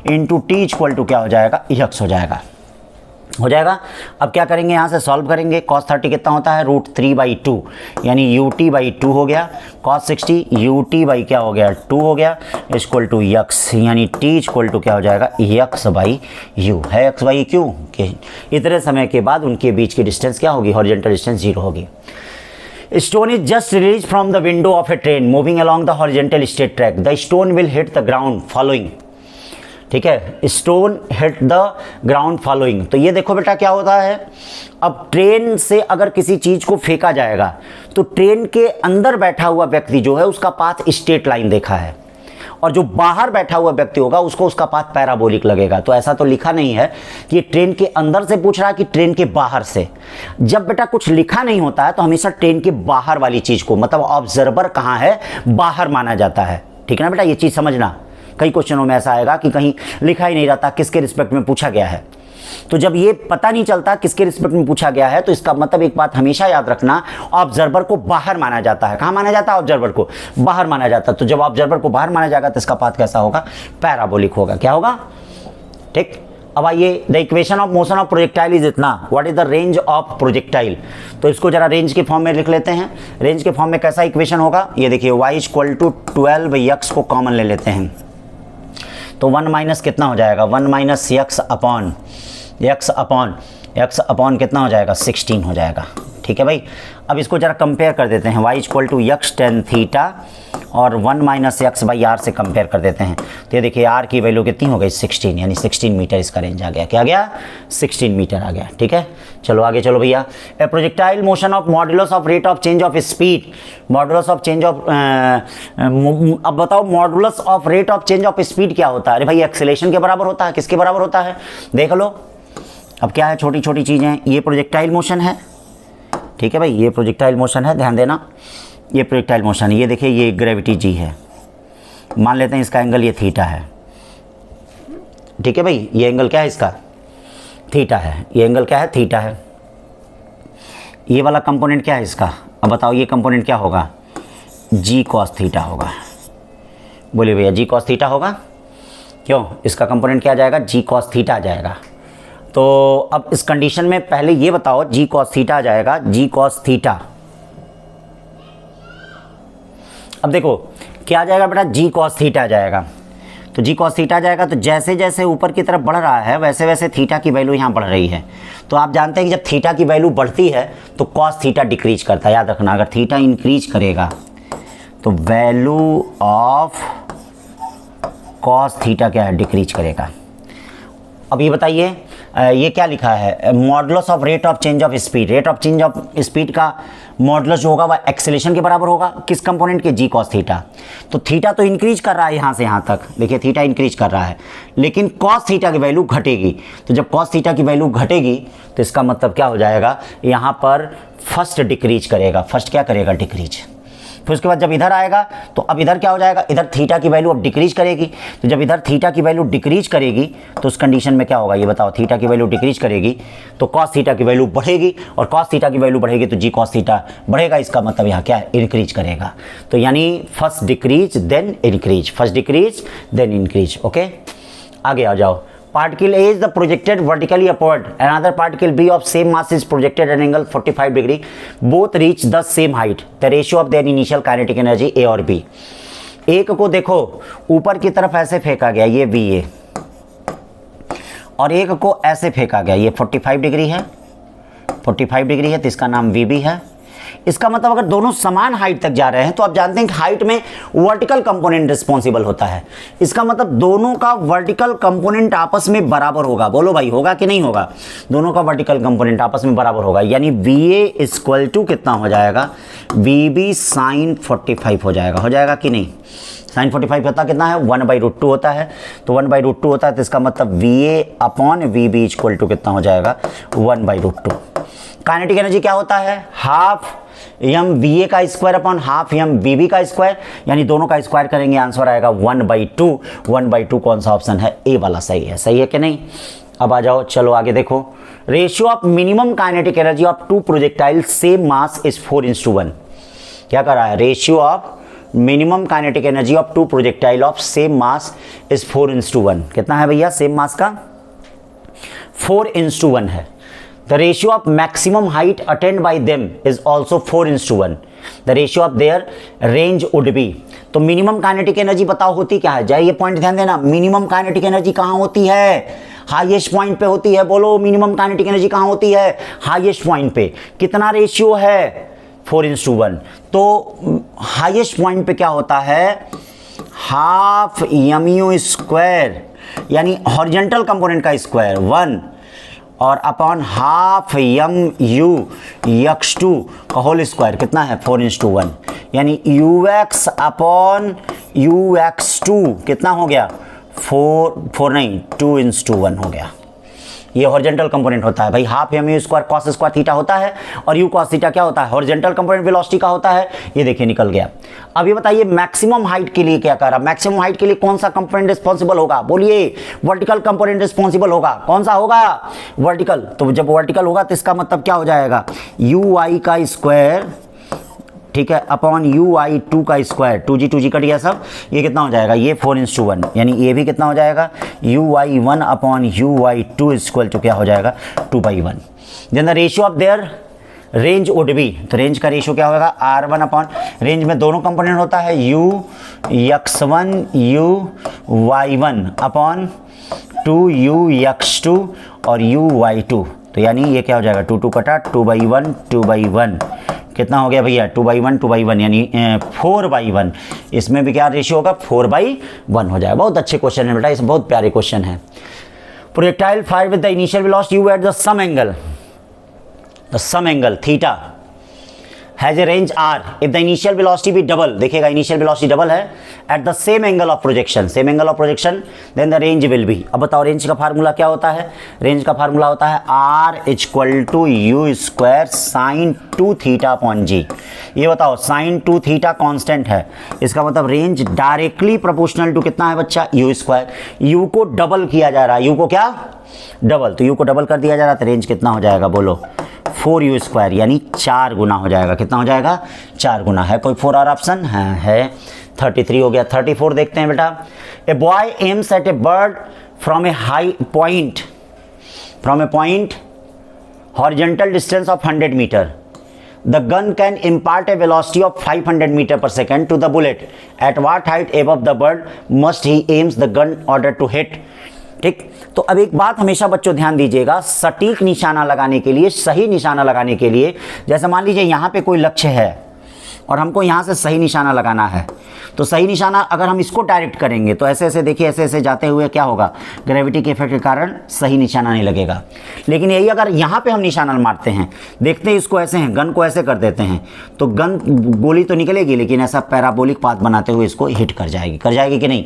Speaker 1: × t equal to क्या हो जाएगा x हो जाएगा, हो जाएगा। अब क्या करेंगे, यहाँ से सॉल्व करेंगे। cos 30 कितना होता है √3/2 यानी ut/2 हो गया, cos 60 ut क्या हो गया 2 हो गया इक्वल टू x, यानी t इक्वल टू क्या हो जाएगा x/u है। x/q के इतने समय के बाद उनके बीच की डिस्टेंस क्या होगी, हॉरिजॉन्टल डिस्टेंस 0 होगी। Stone is just released from the window of a train moving along the horizontal straight track. The stone will hit the ground following. ठीक है, stone hit the ground following. तो ये देखो बेटा क्या होता है, अब ट्रेन से अगर किसी चीज़ को फेंका जाएगा तो ट्रेन के अंदर बैठा हुआ व्यक्ति जो है उसका पाथ स्ट्रेट लाइन देखा है, और जो बाहर बैठा हुआ व्यक्ति होगा उसको उसका पाथ पैराबोलिक लगेगा। तो ऐसा तो लिखा नहीं है कि ये ट्रेन के अंदर से पूछ रहा है कि ट्रेन के बाहर से। जब बेटा कुछ लिखा नहीं होता है तो हमेशा ट्रेन के बाहर वाली चीज़ को, मतलब ऑब्जर्वर कहाँ है, बाहर माना जाता है, ठीक है ना बेटा, ये चीज़ समझना। कई क्वेश्चनों में ऐसा आएगा कि कहीं लिखा ही नहीं रहता किसके रिस्पेक्ट में पूछा गया है। तो जब ये पता नहीं चलता किसके रिस्पेक्ट में पूछा गया है तो इसका मतलब एक बात हमेशा याद रखना, ऑब्जर्वर को बाहर माना जाता है। कहाँ माना जाता है, ऑब्जर्वर को बाहर माना जाता है। तो जब ऑब्जर्वर को बाहर माना जाएगा तो इसका पाथ कैसा होगा, पैराबोलिक होगा। क्या होगा, ठीक। अब आइए, the equation of motion of projectile is इतना, what is the range of projectile. तो इसको जरा रेंज के फॉर्म में लिख लेते हैं। रेंज के फॉर्म में कैसा इक्वेशन होगा, ये देखिए y = 12x को कॉमन ले लेते हैं तो 1 माइनस कितना हो जाएगा, 1 माइनस x अपॉन कितना हो जाएगा 16 हो जाएगा, ठीक है भाई। अब इसको जरा कंपेयर कर देते हैं, y = x tan थीटा और 1 माइनस x/r से कंपेयर कर देते हैं। तो ये देखिए r की वैल्यू कितनी हो गई 16, यानी 16 मीटर इसका रेंज आ गया। क्या आ गया, 16 मीटर आ गया, ठीक है। चलो आगे चलो भैया। ए projectile motion of modulus of rate of change of speed, modulus of change of, अब बताओ modulus of rate of change of speed क्या होता है। अरे भाई एक्सेलेरेशन के बराबर होता है, किसके बराबर होता है, देख लो। अब क्या है, छोटी छोटी चीज़ें, ये प्रोजेक्टाइल मोशन है, ठीक है भाई, ये प्रोजेक्टाइल मोशन है, ध्यान देना, ये प्रोजेक्टाइल मोशन है। ये देखिए ये ग्रेविटी जी है, मान लेते हैं इसका एंगल ये थीटा है, ठीक है भाई, ये एंगल क्या है इसका थीटा है, ये एंगल क्या है थीटा है। ये वाला कंपोनेंट क्या है इसका, अब बताओ ये कंपोनेंट क्या होगा, जी कॉस थीटा होगा। बोलिए भैया जी कॉस थीटा होगा, क्यों, इसका कंपोनेंट क्या आ जाएगा, जी कॉस थीटा आ जाएगा। तो अब इस कंडीशन में पहले ये बताओ जी कॉस थीटा आ जाएगा, जी कॉस थीटा। अब देखो क्या आ जाएगा बेटा, जी कॉस थीटा आ जाएगा। तो जी कॉस थीटा जाएगा। तो जैसे जैसे ऊपर की तरफ बढ़ रहा है वैसे वैसे थीटा की वैल्यू यहाँ बढ़ रही है। तो आप जानते हैं कि जब थीटा की वैल्यू बढ़ती है तो कॉस थीटा डिक्रीज करता है। याद रखना, अगर थीटा इंक्रीज करेगा तो वैल्यू ऑफ कॉस थीटा क्या है, डिक्रीज करेगा। अब ये बताइए ये क्या लिखा है, modulus of rate of change of speed. Rate of change of speed का मॉडुलस जो होगा वह एक्सेलेरेशन के बराबर होगा, किस कंपोनेंट के, जी कॉस थीटा। तो थीटा तो इंक्रीज कर रहा है यहाँ से यहाँ तक, देखिए थीटा इंक्रीज कर रहा है, लेकिन कॉस थीटा की वैल्यू घटेगी। तो जब कॉस थीटा की वैल्यू घटेगी तो इसका मतलब क्या हो जाएगा, यहाँ पर फर्स्ट डिक्रीज करेगा, फर्स्ट क्या करेगा, डिक्रीज। फिर उसके बाद जब इधर आएगा तो अब इधर क्या हो जाएगा, इधर थीटा की वैल्यू अब डिक्रीज करेगी। तो जब इधर थीटा की वैल्यू डिक्रीज करेगी तो उस कंडीशन में क्या होगा ये बताओ, थीटा की वैल्यू डिक्रीज करेगी तो कॉस थीटा की वैल्यू बढ़ेगी, और कॉस थीटा की वैल्यू बढ़ेगी तो जी कॉस थीटा बढ़ेगा। इसका मतलब यहाँ क्या है, इंक्रीज करेगा। तो यानी first decrease then increase, first decrease then increase. Okay, आगे आ जाओ। Particle A is the projected vertically upward. Another particle B of same mass is projected at an angle 45 degree. Both reach the same height. The ratio of their initial kinetic energy A और B. एक को देखो ऊपर की तरफ ऐसे फेंका गया, ये VA, और एक को ऐसे फेंका गया, ये 45 डिग्री है, 45 डिग्री है, तो इसका नाम VB है। इसका मतलब अगर दोनों समान हाइट तक जा रहे हैं तो आप जानते हैं कि हाइट में वर्टिकल कंपोनेंट रिस्पॉन्सिबल होता है। इसका मतलब दोनों का वर्टिकल कंपोनेंट आपस में बराबर होगा। बोलो भाई, होगा कि नहीं होगा, दोनों का वर्टिकल कंपोनेंट आपस में बराबर होगा। यानी VA इक्वल टू कितना हो जाएगा, VB साइन 45 हो जाएगा कि नहीं। साइन 45 होता कितना है, 1/√2 होता है। तो 1/√2 होता है तो इसका मतलब VA upon VB equal to कितना हो जाएगा, 1/√2। काइनेटिक एनर्जी क्या होता है, हाफ एम VA का square upon half m VB का स्क्वायर, यानी दोनों का स्क्वायर करेंगे आंसर आएगा 1/2। 1/2 कौन सा ऑप्शन है, ए वाला सही है कि नहीं। अब आ जाओ, चलो आगे देखो। Ratio of minimum kinetic energy of two projectile same mass is 4:1। क्या कर रहा है, ratio of minimum kinetic energy of two projectile of same mass is 4:1। कितना है भैया, सेम मास का 4:1 है। The ratio of maximum height attained by them is also 4:1. The ratio of their range would be. तो minimum kinetic energy बताओ होती क्या है, जाए ये पॉइंट ध्यान देना। मिनिमम काइनेटिक एनर्जी कहाँ होती है, हाईएस्ट पॉइंट पे होती है। बोलो, मिनिमम काइनेटिक एनर्जी कहाँ होती है, हाईएस्ट पॉइंट पे। कितना रेशियो है, 4:1। तो हाईएस्ट पॉइंट पे क्या होता है, हाफ mu स्क्वायर, यानी हॉरिजॉन्टल कंपोनेंट का स्क्वायर 1 और अपॉन हाफ mu x2 का होल स्क्वायर कितना है, 4:1। यानी ux अपॉन ux2 कितना हो गया, 2:1 हो गया। ये हॉरिजॉन्टल कंपोनेंट होता है भाई। Half mu square cos square theta होता है, और u कॉस थीटा क्या होता है, हॉरिजॉन्टल कंपोनेंट वेलोसिटी का होता है। ये देखिए निकल गया। अब ये बताइए मैक्सिमम हाइट के लिए क्या कर रहा, मैक्सिमम हाइट के लिए कौन सा कंपोनेंट रिस्पॉन्सिबल होगा, बोलिए, वर्टिकल कंपोनेंट रिस्पॉन्सिबल होगा। कौन सा होगा, वर्टिकल। तो जब वर्टिकल होगा तो इसका मतलब क्या हो जाएगा, uy का स्क्वायर, ठीक है, अपॉन ui2 का स्क्वायर, 2g कट गया सब, ये कितना हो जाएगा, ये 4:1। यानी ये भी कितना हो जाएगा, uy1 upon uy2 equal to क्या हो जाएगा, 2/1। Then the ratio of their range would be, तो रेंज का रेशियो क्या होगा, r1 अपॉन, रेंज में दोनों कंपोनेंट होता है ux1 uy1 अपॉन 2ux2 और uy2। तो यानी ये क्या हो जाएगा, 2 कटा, 2/1 कितना हो गया भैया, 2/1 यानी 4/1। इसमें भी क्या रेशियो होगा, 4/1 हो जाएगा। बहुत अच्छे क्वेश्चन है बेटा, इस बहुत प्यारे क्वेश्चन है। Projectile fire with the initial velocity u at the some angle theta has a range r if the initial velocity be double, देखिएगा इनिशियल वेलोसिटी डबल है, at the same angle of projection, then the range will be। अब बताओ range का formula क्या होता है, range का formula होता है r equal to u square sine 2 theta upon g। ये बताओ साइन 2 थीटा कांस्टेंट है, इसका मतलब रेंज डायरेक्टली प्रोपोर्शनल टू कितना है बच्चा, u स्क्वायर। u को डबल किया जा रहा है, u को क्या डबल, तो u को डबल कर दिया जा रहा है, तो रेंज कितना हो जाएगा, बोलो 4u स्क्वायर, यानी 4 गुना हो जाएगा। कितना हो जाएगा, 4 गुना। है कोई 4 और ऑप्शन है 33 हो गया। 34 देखते हैं बेटा। A boy aims at a bird from a point horizontal distance of 100 metre. The gun can impart a velocity of 500 metre per second to the bullet at what height above the bird must he aims the gun order to hit. ठीक, तो अब एक बात हमेशा बच्चों ध्यान दीजिएगा, सटीक निशाना लगाने के लिए, सही निशाना लगाने के लिए, जैसे मान लीजिए यहाँ पे कोई लक्ष्य है और हमको यहाँ से सही निशाना लगाना है, तो सही निशाना अगर हम इसको डायरेक्ट करेंगे तो ऐसे ऐसे देखिए, ऐसे ऐसे जाते हुए क्या होगा, ग्रेविटी के इफेक्ट के कारण सही निशाना नहीं लगेगा। लेकिन यही अगर यहाँ पे हम निशाना मारते हैं, देखते हैं इसको ऐसे हैं, गन को ऐसे कर देते हैं, तो गन गोली तो निकलेगी लेकिन ऐसा पैराबोलिक पाथ बनाते हुए इसको हिट कर जाएगी कि नहीं।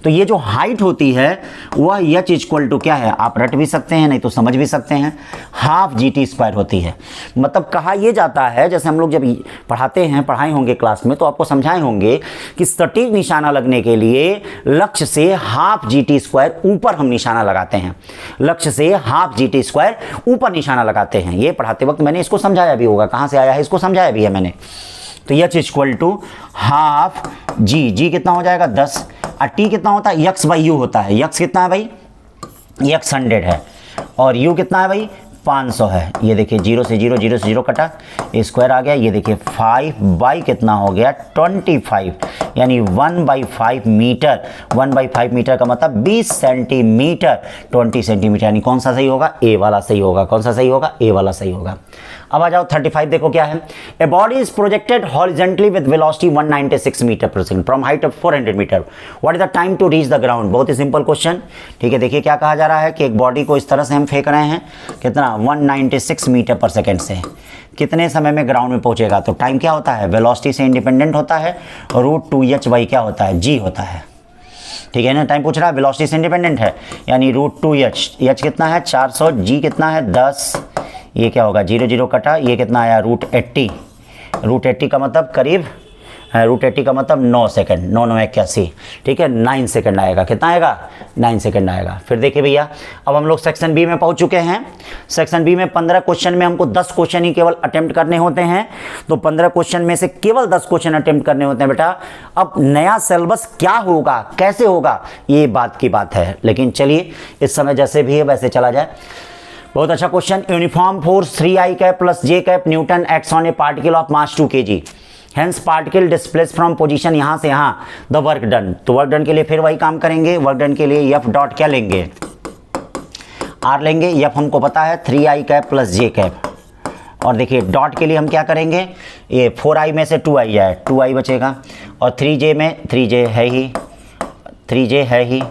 Speaker 1: तो ये जो हाइट होती है वह एच इक्वल टू क्या है, आप रट भी सकते हैं, नहीं तो समझ भी सकते हैं, हाफ GT² होती है। मतलब कहा यह जाता है, जैसे हम लोग जब पढ़ाते हैं, पढ़ाए होंगे क्लास में, तो आपको समझाए होंगे कि सटीक निशाना लगने के लिए लक्ष्य से हाफ GT² ऊपर हम निशाना लगाते हैं, लक्ष्य से हाफ GT² ऊपर निशाना लगाते हैं। ये पढ़ाते वक्त मैंने इसको समझाया भी होगा, कहाँ से आया है इसको समझाया भी है मैंने। तो एच इक्वल टू हाफ जी कितना हो जाएगा 10, और टी कितना होता है, यक्स बाई यू होता है। यक्स कितना है भाई, यक्स 100 है, और यू कितना है भाई 500 है। ये देखिए 0 से 0 कटा, स्क्वायर आ गया। ये देखिए 5 बाई कितना हो गया 25, यानी 1/5 मीटर। 1/5 मीटर का मतलब 20 सेंटीमीटर, 20 सेंटीमीटर, यानी कौन सा सही होगा, ए वाला सही होगा। कौन सा सही होगा, ए वाला सही होगा। अब आ जाओ 35, देखो क्या है, a body is projected horizontally with velocity 196 metre per second from height of 400 metre, what is the time to reach the ground. बहुत ही सिंपल क्वेश्चन, ठीक है। देखिए क्या कहा जा रहा है कि एक बॉडी को इस तरह से हम फेंक रहे हैं, कितना 196 मीटर पर सेकंड से, कितने समय में ग्राउंड में पहुंचेगा। तो टाइम क्या होता है, वेलोसिटी से इंडिपेंडेंट होता है, √2h बाई क्या होता है, g होता है, ठीक है ना। टाइम पूछ रहा है, वेलोसिटी से इंडिपेंडेंट है, यानी √2h, h कितना है 400, g कितना है 10, ये क्या होगा 0 कटा, ये कितना आया √80, √80 का मतलब करीब, √80 का मतलब 9 सेकंड, 9 9 81, ठीक है, 9 सेकंड आएगा। कितना आएगा, 9 सेकंड आएगा। फिर देखिए भैया, अब हम लोग सेक्शन बी में पहुंच चुके हैं। सेक्शन बी में 15 क्वेश्चन में हमको 10 क्वेश्चन ही केवल अटेम्प्ट करने होते हैं, तो 15 क्वेश्चन में से केवल 10 क्वेश्चन अटेम्प्ट करने होते हैं बेटा। अब नया सिलेबस क्या होगा, कैसे होगा, ये बात की बात है, लेकिन चलिए इस समय जैसे भी है वैसे चला जाए। बहुत अच्छा question, uniform force 3I cap plus J cap Newton acts on A particle of mass 2 kg, hence particle displace from position यहाँ से यहाँ, द वर्क डन। तो वर्क डन के लिए फिर वही काम करेंगे, वर्क डन के लिए F डॉट क्या लेंगे, R लेंगे। F हमको पता है 3I cap plus J cap, और देखिए डॉट के लिए हम क्या करेंगे, ये 4I में से 2I जाए, 2I बचेगा, और 3J में 3J है ही, 3J है ही,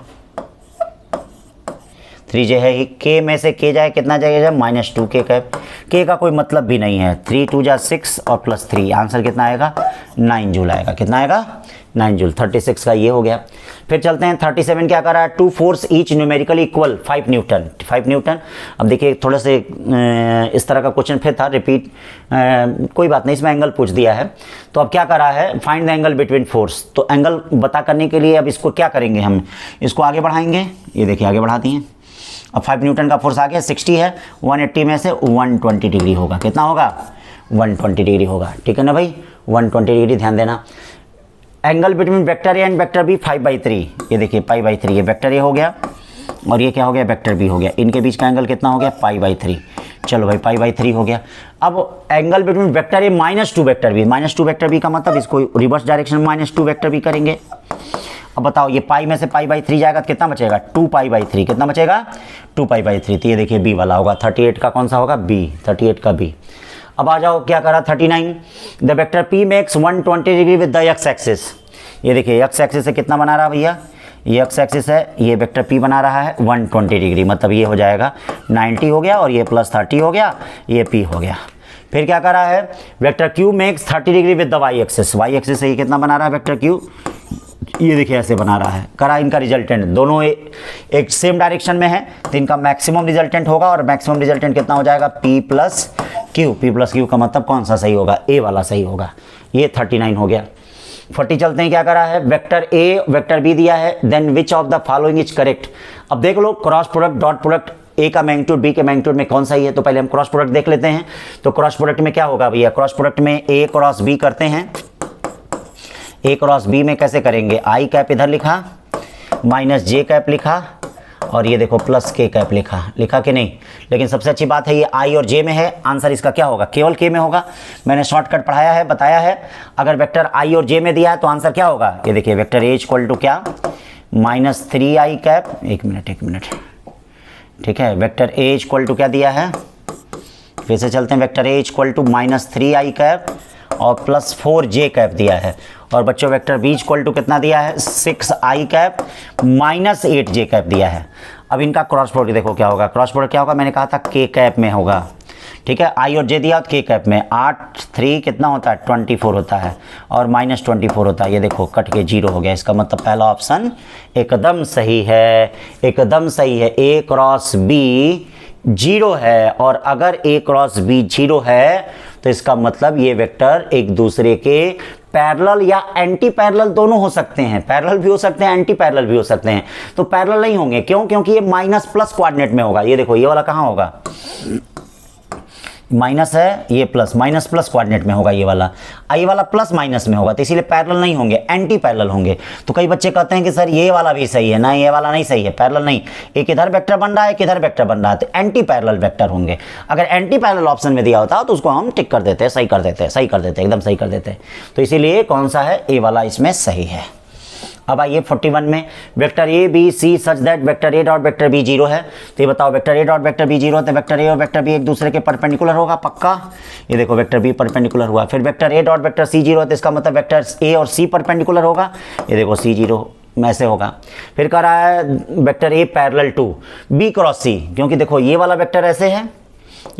Speaker 1: 3J है ही, K में से K जाए, कितना जाएगा -2K कैप, K का कोई मतलब भी नहीं है, 3 2 जा 6 और प्लस 3, आंसर कितना आएगा 9 जूल आएगा। कितना आएगा 9 जूल। 36 का ये हो गया। फिर चलते हैं 37, क्या कर रहा है, 2 force each numerically equal 5 Newton, 5 Newton. अब देखिए थोड़ा से इस तरह का क्वेश्चन फिर था, रिपीट, कोई बात नहीं, इसमें एंगल पूछ दिया है। तो अब क्या कर रहा है, find the angle between force. तो एंगल बता करने के लिए अब इसको क्या करेंगे, हम इसको आगे बढ़ाएंगे। ये देखिए आगे बढ़ाती हैं। अब 5 न्यूटन का फोर्स आ गया, 60 है, 180 में से 120 डिग्री होगा। कितना होगा 120 डिग्री होगा, ठीक है ना भाई, 120 डिग्री। ध्यान देना, angle between vector A and vector B 5/3, ये देखिए π/3, ये वेक्टर ए हो गया और ये क्या हो गया वेक्टर बी हो गया, इनके बीच का एंगल कितना हो गया π/3। चलो भाई π/3 हो गया। अब angle between vector A -2 vector B, -2 vector B का मतलब इसको रिवर्स डायरेक्शन में -2 वेक्टर बी करेंगे। अब बताओ ये पाई में से π/3 जाएगा तो कितना बचेगा 2π/3, कितना बचेगा 2π/3। तो ये देखिए बी वाला होगा, 38 का कौन सा होगा बी, 38 का बी। अब आ जाओ क्या करा 39, the vector p makes 120 degree with the x axis. ये देखिए x एक्सिस से कितना बना रहा भैया, ये x एक्सिस है, ये वेक्टर p बना रहा है 120 डिग्री, मतलब ये हो जाएगा 90 हो गया और ये +30 हो गया, ये p हो गया। फिर क्या कर रहा है, vector q makes 30 degree with the y axis. y axis से ये कितना बना रहा है वेक्टर q, ये देखिए ऐसे बना रहा है। करा इनका रिजल्टेंट, दोनों एक सेम डायरेक्शन में है तो इनका मैक्सिमम रिजल्टेंट होगा, और मैक्सिमम रिजल्टेंट कितना हो जाएगा p प्लस क्यू का मतलब कौन सा सही होगा, ए वाला सही होगा। ये 39 हो गया। 40 चलते हैं, क्या करा है, वेक्टर ए वेक्टर बी दिया है, then which of the following is correct. अब देख लो cross product dot product, A का मैग्नीट्यूड बी के मैग्नीट्यूड में कौन सा ही है। तो पहले हम क्रॉस प्रोडक्ट देख लेते हैं। तो क्रॉस प्रोडक्ट में क्या होगा भैया, क्रॉस प्रोडक्ट में ए क्रॉस बी करते हैं। ए क्रॉस बी में कैसे करेंगे, आई कैप इधर लिखा, -j कैप लिखा, और ये देखो प्लस के कैप लिखा कि नहीं। लेकिन सबसे अच्छी बात है ये आई और जे में है, आंसर इसका क्या होगा, केवल के में होगा। मैंने शॉर्टकट पढ़ाया है, बताया है। अगर वेक्टर आई और जे में दिया है तो आंसर क्या होगा, ये देखिए वेक्टर ए इक्वल टू क्या, -3i कैप। एक मिनट, ठीक है, वेक्टर ए इक्वल टू क्या दिया है, फिर से चलते हैं, vector A equal to -3i cap और +4j कैप दिया है। और बच्चों वेक्टर बी इक्वल टू कितना दिया है, 6i कैप -8j कैप दिया है। अब इनका क्रॉस प्रोडक्ट देखो क्या होगा, क्रॉस प्रोडक्ट क्या होगा, मैंने कहा था के कैप में होगा, ठीक है। आई और जे दिया के कैप में, 8 3 कितना होता है, 24 होता है और -24 होता है। ये देखो कट के 0 हो गया, इसका मतलब पहला ऑप्शन एकदम सही है, एकदम सही है। ए क्रॉस बी 0 है, और अगर ए क्रॉस बी 0 है तो इसका मतलब ये वेक्टर एक दूसरे के पैरेलल या एंटी पैरेलल दोनों हो सकते हैं। पैरेलल भी हो सकते हैं, एंटी पैरेलल भी हो सकते हैं। तो पैरेलल नहीं होंगे, क्यों, क्योंकि ये माइनस प्लस कोऑर्डिनेट में होगा। ये देखो ये वाला कहाँ होगा, माइनस है, ये प्लस, माइनस प्लस कोऑर्डिनेट में होगा ये वाला, आई वाला प्लस माइनस में होगा, तो इसीलिए पैरेलल नहीं होंगे, एंटी पैरेलल होंगे। तो कई बच्चे कहते हैं कि सर ये वाला भी सही है, ना ये वाला नहीं सही है, पैरेलल नहीं, एक इधर वेक्टर बन रहा है, एक इधर वेक्टर बन रहा है, तो एंटी पैरेलल वेक्टर होंगे। अगर एंटी पैरेलल ऑप्शन में दिया होता तो उसको हम टिक कर देते, सही कर देते, एकदम सही कर देते। तो इसीलिए कौन सा है, ए वाला इसमें सही है। अब आइए 41 में, vector A B C such that vector A dot vector B 0 है। तो ये बताओ vector A dot vector B 0 है तो वेक्टर ए और वेक्टर बी एक दूसरे के परपेंडिकुलर होगा, पक्का। ये देखो वेक्टर बी परपेंडिकुलर हुआ। फिर vector A dot vector C 0 है तो इसका मतलब वेक्टर ए और सी परपेंडिकुलर होगा। ये देखो सी 0 ऐसे होगा। फिर कह रहा है vector A parallel to B cross C, क्योंकि देखो ये वाला वेक्टर ऐसे है,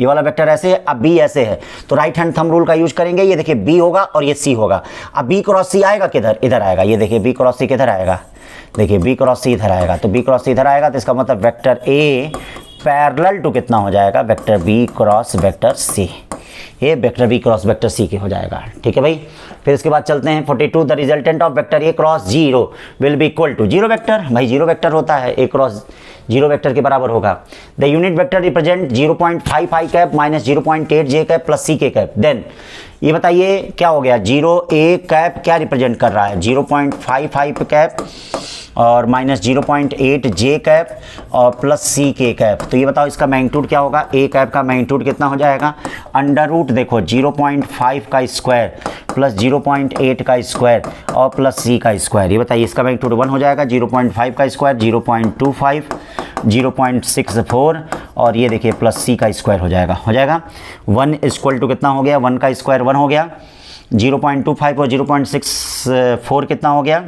Speaker 1: ये वाला वेक्टर ऐसे है, अब बी ऐसे है, तो राइट हैंड थंब रूल का यूज करेंगे। ये देखिए बी होगा और ये सी होगा। अब बी क्रॉस सी आएगा किधर, इधर आएगा। ये देखिए बी क्रॉस सी किधर आएगा, देखिए बी क्रॉस सी इधर आएगा, तो बी क्रॉस सी इधर आएगा, तो इसका मतलब वेक्टर ए पैरेलल टू कितना हो जाएगा, vector B cross vector C. ये vector B cross vector C के हो जाएगा, ठीक है भाई। फिर इसके बाद चलते हैं 42, the resultant of vector A cross 0 will be equal to 0 vector. भाई 0 वेक्टर होता है, ए क्रॉस 0 वेक्टर के बराबर होगा। The unit vector represent 0.5i cap -0.8j cap plus C K cap. Then ये बताइए क्या हो गया, 0 ए कैप क्या रिप्रेजेंट कर रहा है, 0.55 कैप और -0.8j कैप और प्लस सी के कैप। तो ये बताओ इसका मैग्नीट्यूड क्या होगा, ए कैप का मैग्नीट्यूड कितना हो जाएगा, अंडर रूट देखो 0.5 का स्क्वायर प्लस 0.8 का स्क्वायर और प्लस सी का स्क्वायर। ये बताइए इसका मैग्नीट्यूड 1 हो जाएगा, 0.5 का स्क्वायर 0.25 0.64 और ये देखिए प्लस सी का स्क्वायर हो जाएगा 1 इक्वल टू कितना हो गया, 1 का स्क्वायर 1 हो गया, 0.25 और 0.64 कितना हो गया,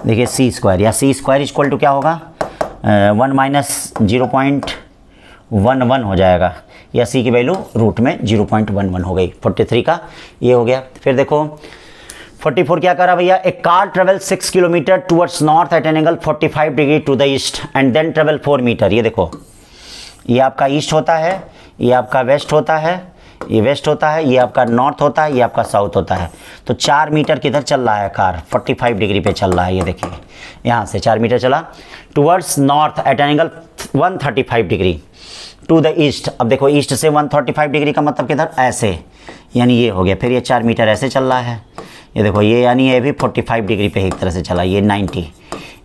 Speaker 1: देखिए सी स्क्वायर या सी स्क्वायर इक्वल टू क्या होगा 1 माइनस 0.11 हो जाएगा, या सी की वैल्यू रूट में 0.11 हो गई। 43 का ये हो गया। फिर देखो 44 क्या करा भैया, a car travel 6 kilometre towards north at an angle 45 degree to the east and then travel 4 metre. ये देखो ये आपका ईस्ट होता है, ये आपका वेस्ट होता है, ये वेस्ट होता है, ये आपका नॉर्थ होता है, ये आपका साउथ होता है। तो 4 मीटर किधर चल रहा है, कार 45 डिग्री पे चल रहा है। ये देखिए यहाँ से 4 मीटर चला towards north at an angle 135 degree to the east. अब देखो ईस्ट से 135 डिग्री का मतलब किधर, ऐसे, यानी ये हो गया। फिर ये 4 मीटर ऐसे चल रहा है, ये देखो ये, यानी ये भी 45 डिग्री पे एक तरह से चला, ये 90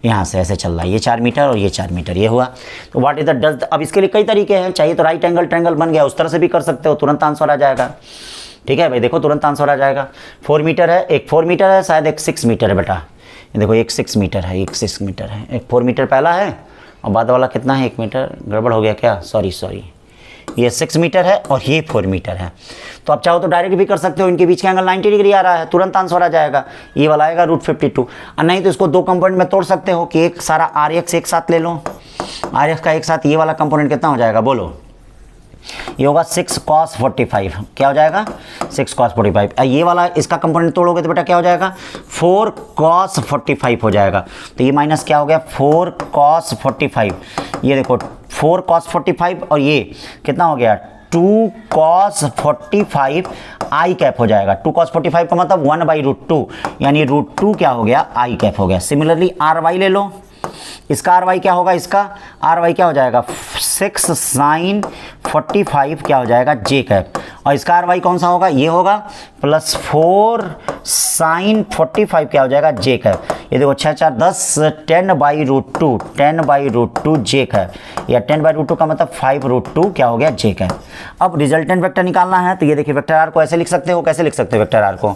Speaker 1: यहाँ से ऐसे चल रहा है, ये 4 मीटर और ये 4 मीटर ये हुआ। तो व्हाट इज द डज, अब इसके लिए कई तरीके हैं, चाहिए तो राइट एंगल ट्रायंगल बन गया, उस तरह से भी कर सकते हो, तुरंत आंसर आ जाएगा। ठीक है भाई, देखो तुरंत आंसर आ जाएगा। 4 मीटर है, एक 4 मीटर है, शायद एक 6 मीटर है बेटा, ये देखो एक 6 मीटर है, एक 6 मीटर है, एक 4 मीटर पहला है और बाद वाला कितना है 1 मीटर, गड़बड़ हो गया क्या, सॉरी, ये 6 मीटर है और ये 4 मीटर है। तो आप चाहो तो डायरेक्ट भी कर सकते हो, इनके बीच का एंगल 90 डिग्री आ रहा है, तुरंत आंसर आ जाएगा, ये वाला आएगा √52। और नहीं तो इसको 2 कंपोनेंट में तोड़ सकते हो कि एक सारा RX एक साथ ले लो, RX का एक साथ ये वाला कंपोनेंट कितना हो जाएगा बोलो, ये होगा 6 cos 45, क्या हो जाएगा 6 cos 45। ये वाला इसका कंपोनेंट तोड़ोगे तो बेटा क्या हो जाएगा 4 cos 45 हो जाएगा। तो ये माइनस क्या हो गया 4 cos 45, ये देखो 4 cos 45 और ये कितना हो गया 2 cos 45 आई कैप हो जाएगा। 2 cos 45 का मतलब 1/√2, यानी √2 क्या हो गया आई कैप हो गया। सिमिलरली RY ले लो, इसका RY क्या होगा, इसका RY क्या हो जाएगा 6 sin 45 क्या हो जाएगा J कैप, और इसका RY कौन सा होगा, ये होगा +4 साइन 45 क्या हो जाएगा, जे कैप। ये देखो 6 4 10, 10/√2, 10/√2 जे कैप, या 10/√2 का मतलब 5√2 क्या हो गया, जे कैप। अब रिजल्टेंट वेक्टर निकालना है, तो ये देखिए वेक्टर आर को ऐसे लिख सकते हो, कैसे लिख सकते हो वेक्टर आर को,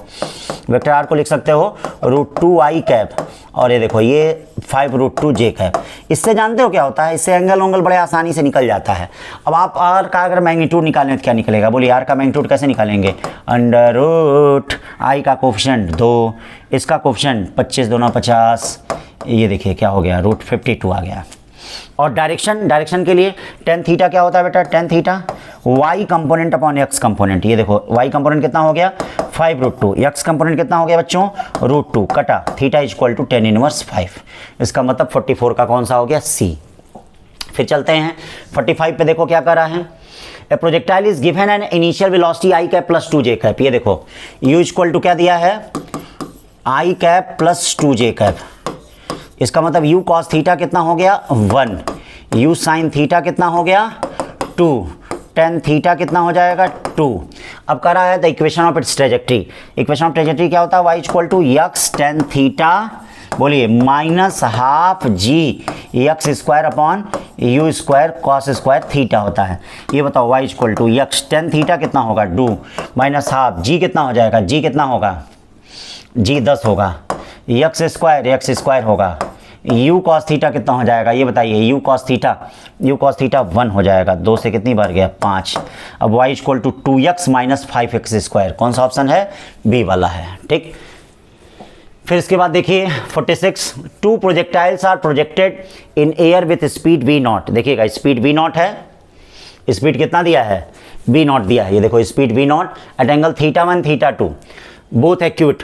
Speaker 1: वेक्टर आर को लिख सकते हो √2i कैप, और ये देखो ये 5√2 जे कैप। इससे जानते हो क्या होता है, इससे एंगल ओंगल बड़े आसानी से निकल जाता है। अब आप आर का अगर मैग्नीट्यूड निकालें तो क्या निकलेगा, बोलिए आर का मैग्नीट्यूड कैसे निकालेंगे, √i का कोफिशिएंट 2, इसका कोफिशिएंट 25 दूना 50, ये देखिए क्या हो गया, √52 आ गया। और डायरेक्शन के लिए tan थीटा क्या होता है बेटा, tan theta y component upon x component. ये देखो y कंपोनेंट कितना हो गया 5√2, x कंपोनेंट कितना हो गया बच्चों √2, कटा theta equal to tan inverse 5। इसका मतलब 44 का कौन सा हो गया, C। फिर चलते हैं 45 पे, देखो क्या कर रहा है, ए projectile is given an initial velocity i कैप प्लस 2 जे कैप। ये देखो u इक्वल टू क्या दिया है, i कैप प्लस 2 जे कैप। इसका मतलब u cos थीटा कितना हो गया 1, u sin थीटा कितना हो गया 2, tan थीटा कितना हो जाएगा 2। अब कह रहा है the equation of its trajectory. Equation of trajectory क्या होता है, y equal to x tan theta, बोलिए -12 g x square upon u square cos square theta होता है। ये बताओ y equal to x tan theta कितना होगा 2 -12 g कितना हो जाएगा, g कितना होगा, g 10 होगा, x स्क्वायर होगा, u cos थीटा कितना हो जाएगा, ये बताइए u cos थीटा 1 हो जाएगा, 2 से कितनी बार गया 5। अब y equal to 2x - 5x square, कौन सा ऑप्शन है, बी वाला है, ठीक। फिर इसके बाद देखिए 46, two projectiles are projected in air with speed v0। देखिएगा स्पीड v0 है, स्पीड कितना दिया है v0 दिया है, ये देखो speed v0 at angle θ1 θ2 both acute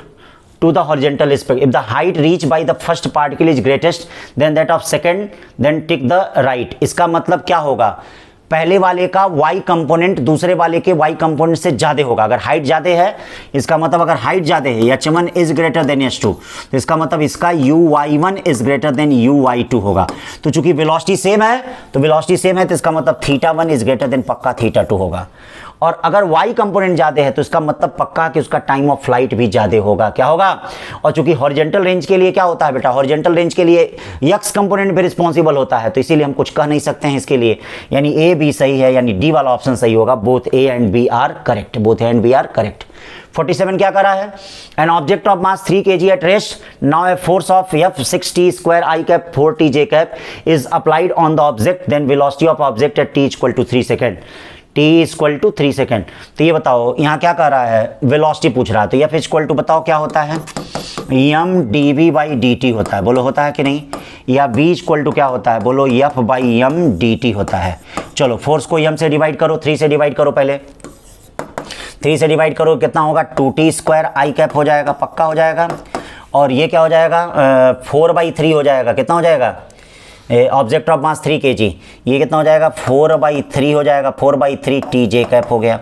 Speaker 1: to the horizontal spectrum. If the height reached by the first particle is greatest than that of second, then tick the right. इसका मतलब क्या होगा, पहले वाले का y कंपोनेंट दूसरे वाले के y कंपोनेंट से ज़्यादा होगा। अगर हाइट ज़्यादा है, इसका मतलब अगर हाइट ज़्यादा है h1 is greater than h2, तो इसका मतलब इसका uy1 is greater than uy2 होगा। तो चूंकि वेलोसिटी सेम है, तो इसका मतलब θ1 इज ग्रेटर देन पक्का θ2 होगा। और अगर y कंपोनेंट ज़्यादा है तो इसका मतलब पक्का कि उसका टाइम ऑफ फ्लाइट भी ज़्यादा होगा, क्या होगा। और चूंकि हॉरिजॉन्टल रेंज के लिए क्या होता है बेटा, हॉरिजॉन्टल रेंज के लिए x कंपोनेंट भी रिस्पॉन्सिबल होता है, तो इसीलिए हम कुछ कह नहीं सकते हैं इसके लिए, यानी ए बी सही है, यानी डी वाला ऑप्शन सही होगा। Both A and B are correct, 47 क्या करा है, an object of mass 3 kg at rest, now a force of F 6t square I cap 4t j cap is applied on the object, then velocity of object at t equal to 3 second, t equal to 3 second. तो ये बताओ यहाँ क्या कर रहा है, velocity पूछ रहा है, तो F इक्वल टू बताओ क्या होता है, m dv/dt होता है, बोलो होता है कि नहीं, या v इक्वल टू क्या होता है, बोलो F/m dt होता है। चलो फोर्स को m से डिवाइड करो, 3 से डिवाइड करो, पहले 3 से डिवाइड करो, कितना होगा 2t स्क्वायर I कैप हो जाएगा, पक्का हो जाएगा। और ये क्या हो जाएगा 4/3 हो जाएगा, कितना हो जाएगा ऑब्जेक्ट ऑफ मास 3 kg, ये कितना हो जाएगा 4/3 हो जाएगा, 4/3 t j कैप हो गया।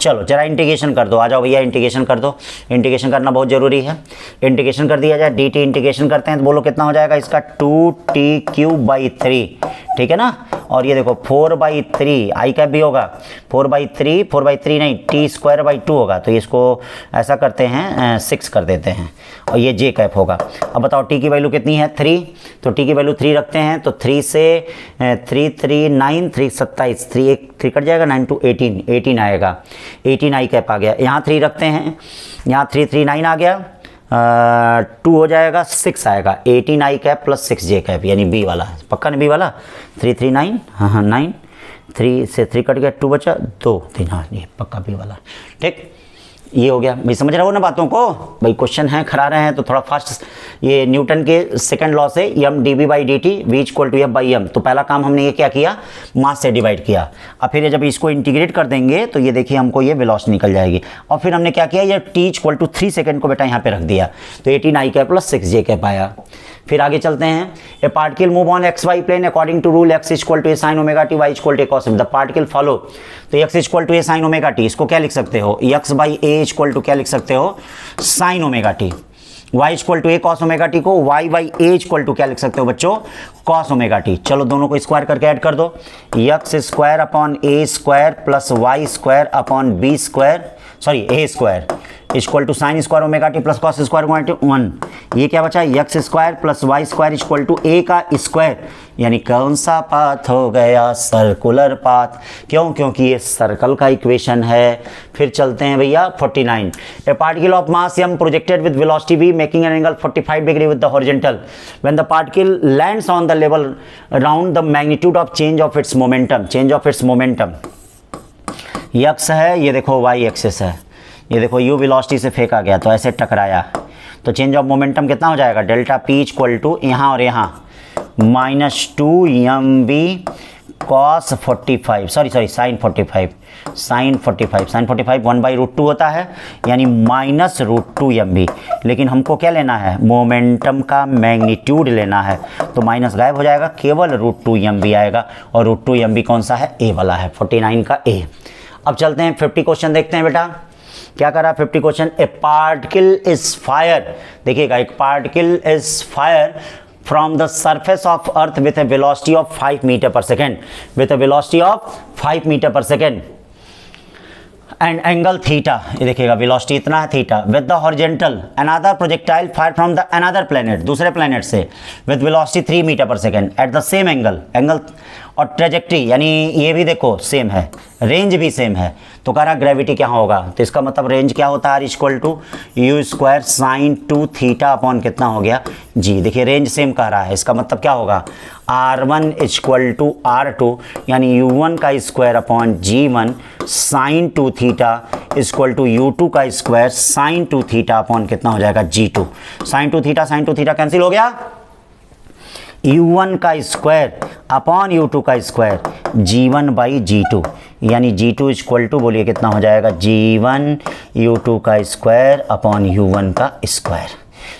Speaker 1: चलो जरा इंटीग्रेशन कर दो, आ जाओ भैया इंटीग्रेशन कर दो, इंटीग्रेशन करना बहुत ज़रूरी है। इंटीग्रेशन कर दिया जाए, dt इंटीग्रेशन करते हैं तो बोलो कितना हो जाएगा इसका 2t³ ठीक है ना। और ये देखो 4/3 I कैप भी होगा, 4/3 नहीं t²/2 होगा, तो इसको ऐसा करते हैं 6 कर देते हैं, और ये j कैप होगा। अब बताओ t की वैल्यू कितनी है 3, तो t की वैल्यू 3 रखते हैं, तो 3 से 3 3 9 3 27, 3 कट जाएगा, 9 to 18 आएगा, 18 I कैप आ गया। यहाँ 3 रखते हैं, यहाँ 3 3 9 आ गया, 2 हो जाएगा 6 आएगा, 18 I कैप प्लस 6 j कैप, यानी बी वाला, पक्का नहीं बी वाला। 3 3 9, हाँ 9, 3 से 3 कट गया, 2 बचा, 2 3, हाँ ये पक्का बी वाला, ठीक। ये हो गया भाई, समझ रहे हो ना बातों को भाई, क्वेश्चन है करा रहे हैं तो थोड़ा फास्ट। ये न्यूटन के सेकंड लॉ से m dv/dt v equal to F/m, तो पहला काम हमने ये क्या किया, मास से डिवाइड किया। अब फिर जब इसको इंटीग्रेट कर देंगे तो ये देखिए हमको ये वेलोसिटी निकल जाएगी। और फिर हमने क्या किया, ये t इक्वल टू 3 सेकेंड को बेटा यहाँ पे रख दिया, तो 18 I कैप प्लस 6 j कैप आया। फिर आगे चलते हैं, a particle move on XY plane according to rule x equal to a sin omega t, y equal to a cos, the particle follow, तो x equal to a sin omega t, इसको क्या लिख सकते हो, x/a equal to क्या लिख सकते हो, sin omega t, y equal to a cos omega t को y/a इक्वल टू क्या लिख सकते हो बच्चों, cos ओमेगा t। चलो दोनों को स्क्वायर करके ऐड कर दो, x square upon a square plus y square upon b square, sorry A square equal to sine square omega T plus cos square omega T 1। ये क्या बचा, X square plus Y square equal to A का square, यानी कौन सा path हो गया, circular path. क्यों, क्योंकि ये सर्कल का इक्वेशन है। फिर चलते हैं भैया 49। ए particle of mass m projected with velocity v making an angle 45 degree with the horizontal when the particle lands on the level around the magnitude of change of its momentum. Change of its momentum x है, ये देखो y axis है, ये देखो u velocity से फेंका गया तो ऐसे टकराया, तो चेंज ऑफ मोमेंटम कितना हो जाएगा, डेल्टा p इक्वल टू यहाँ और यहाँ -2mv cos 45 sorry sine 45 sign 45 1/√2 होता है, यानी -√2mv। लेकिन हमको क्या लेना है, मोमेंटम का मैग्नीट्यूड लेना है, तो माइनस गायब हो जाएगा, केवल √2mv आएगा, और √2mv कौन सा है, ए वाला है, 49 का ए। अब चलते हैं 50 क्वेश्चन देखते हैं बेटा क्या करा 50 question. A particle is fire, देखिएगा एक particle is fire from the surface of earth with a velocity of 5 metre per second, with a velocity of 5 metre per second and angle theta, ये देखिएगा velocity इतना है theta, with the horizontal another projectile fire from the another planet, दूसरे planet से, with velocity 3 metre per second at the same angle और trajectory, यानी ये भी देखो सेम है, रेंज भी सेम है, तो कह रहा ग्रेविटी क्या होगा, तो इसका मतलब रेंज क्या होता है, equal to u square sine 2 theta upon कितना हो गया जी। देखिए रेंज सेम कह रहा है, इसका मतलब क्या होगा, R1 इक्वल टू R2, यानी U1 का square upon G1 sine 2 theta equal to U2 का स्क्वायर साइन 2 थीटा अपॉन कितना हो जाएगा G2। साइन 2 थीटा कैंसिल हो गया, U1 का स्क्वायर अपॉन U2 का स्क्वायर G1 बाई G2, यानी G2 इक्वल टू बोलिए कितना हो जाएगा, G1 U2 का स्क्वायर अपॉन U1 का स्क्वायर।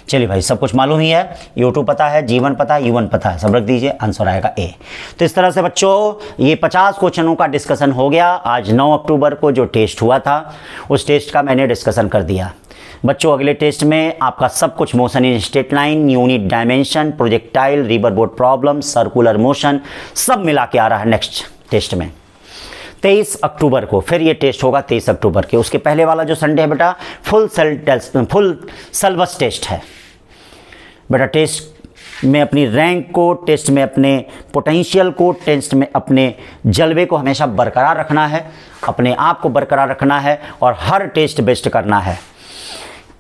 Speaker 1: चलिए भाई सब कुछ मालूम ही है, U2 पता है, G1 पता है, U1 पता है, सब रख दीजिए, आंसर आएगा ए। तो इस तरह से बच्चों ये 50 क्वेश्चनों का डिस्कशन हो गया। आज 9 अक्टूबर को जो टेस्ट हुआ था उस टेस्ट का मैंने डिस्कशन कर दिया। बच्चों अगले टेस्ट में आपका सब कुछ motion in straight line, unit dimension, projectile, river boat problem, circular motion सब मिला के आ रहा है नेक्स्ट टेस्ट में 23 अक्टूबर को। फिर ये टेस्ट होगा 23 अक्टूबर के। उसके पहले वाला जो संडे है बेटा फुल सिलेबस टेस्ट है बेटा। टेस्ट में अपनी रैंक को, टेस्ट में अपने पोटेंशियल को, टेस्ट में अपने जलवे को हमेशा बरकरार रखना है, अपने आप को बरकरार रखना है और हर टेस्ट बेस्ट करना है।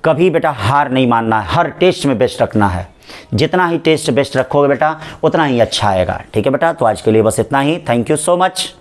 Speaker 1: कभी बेटा हार नहीं मानना है, हर टेस्ट में बेस्ट रखना है। जितना ही टेस्ट बेस्ट रखोगे बेटा उतना ही अच्छा आएगा। ठीक है बेटा, तो आज के लिए बस इतना ही। Thank you so much.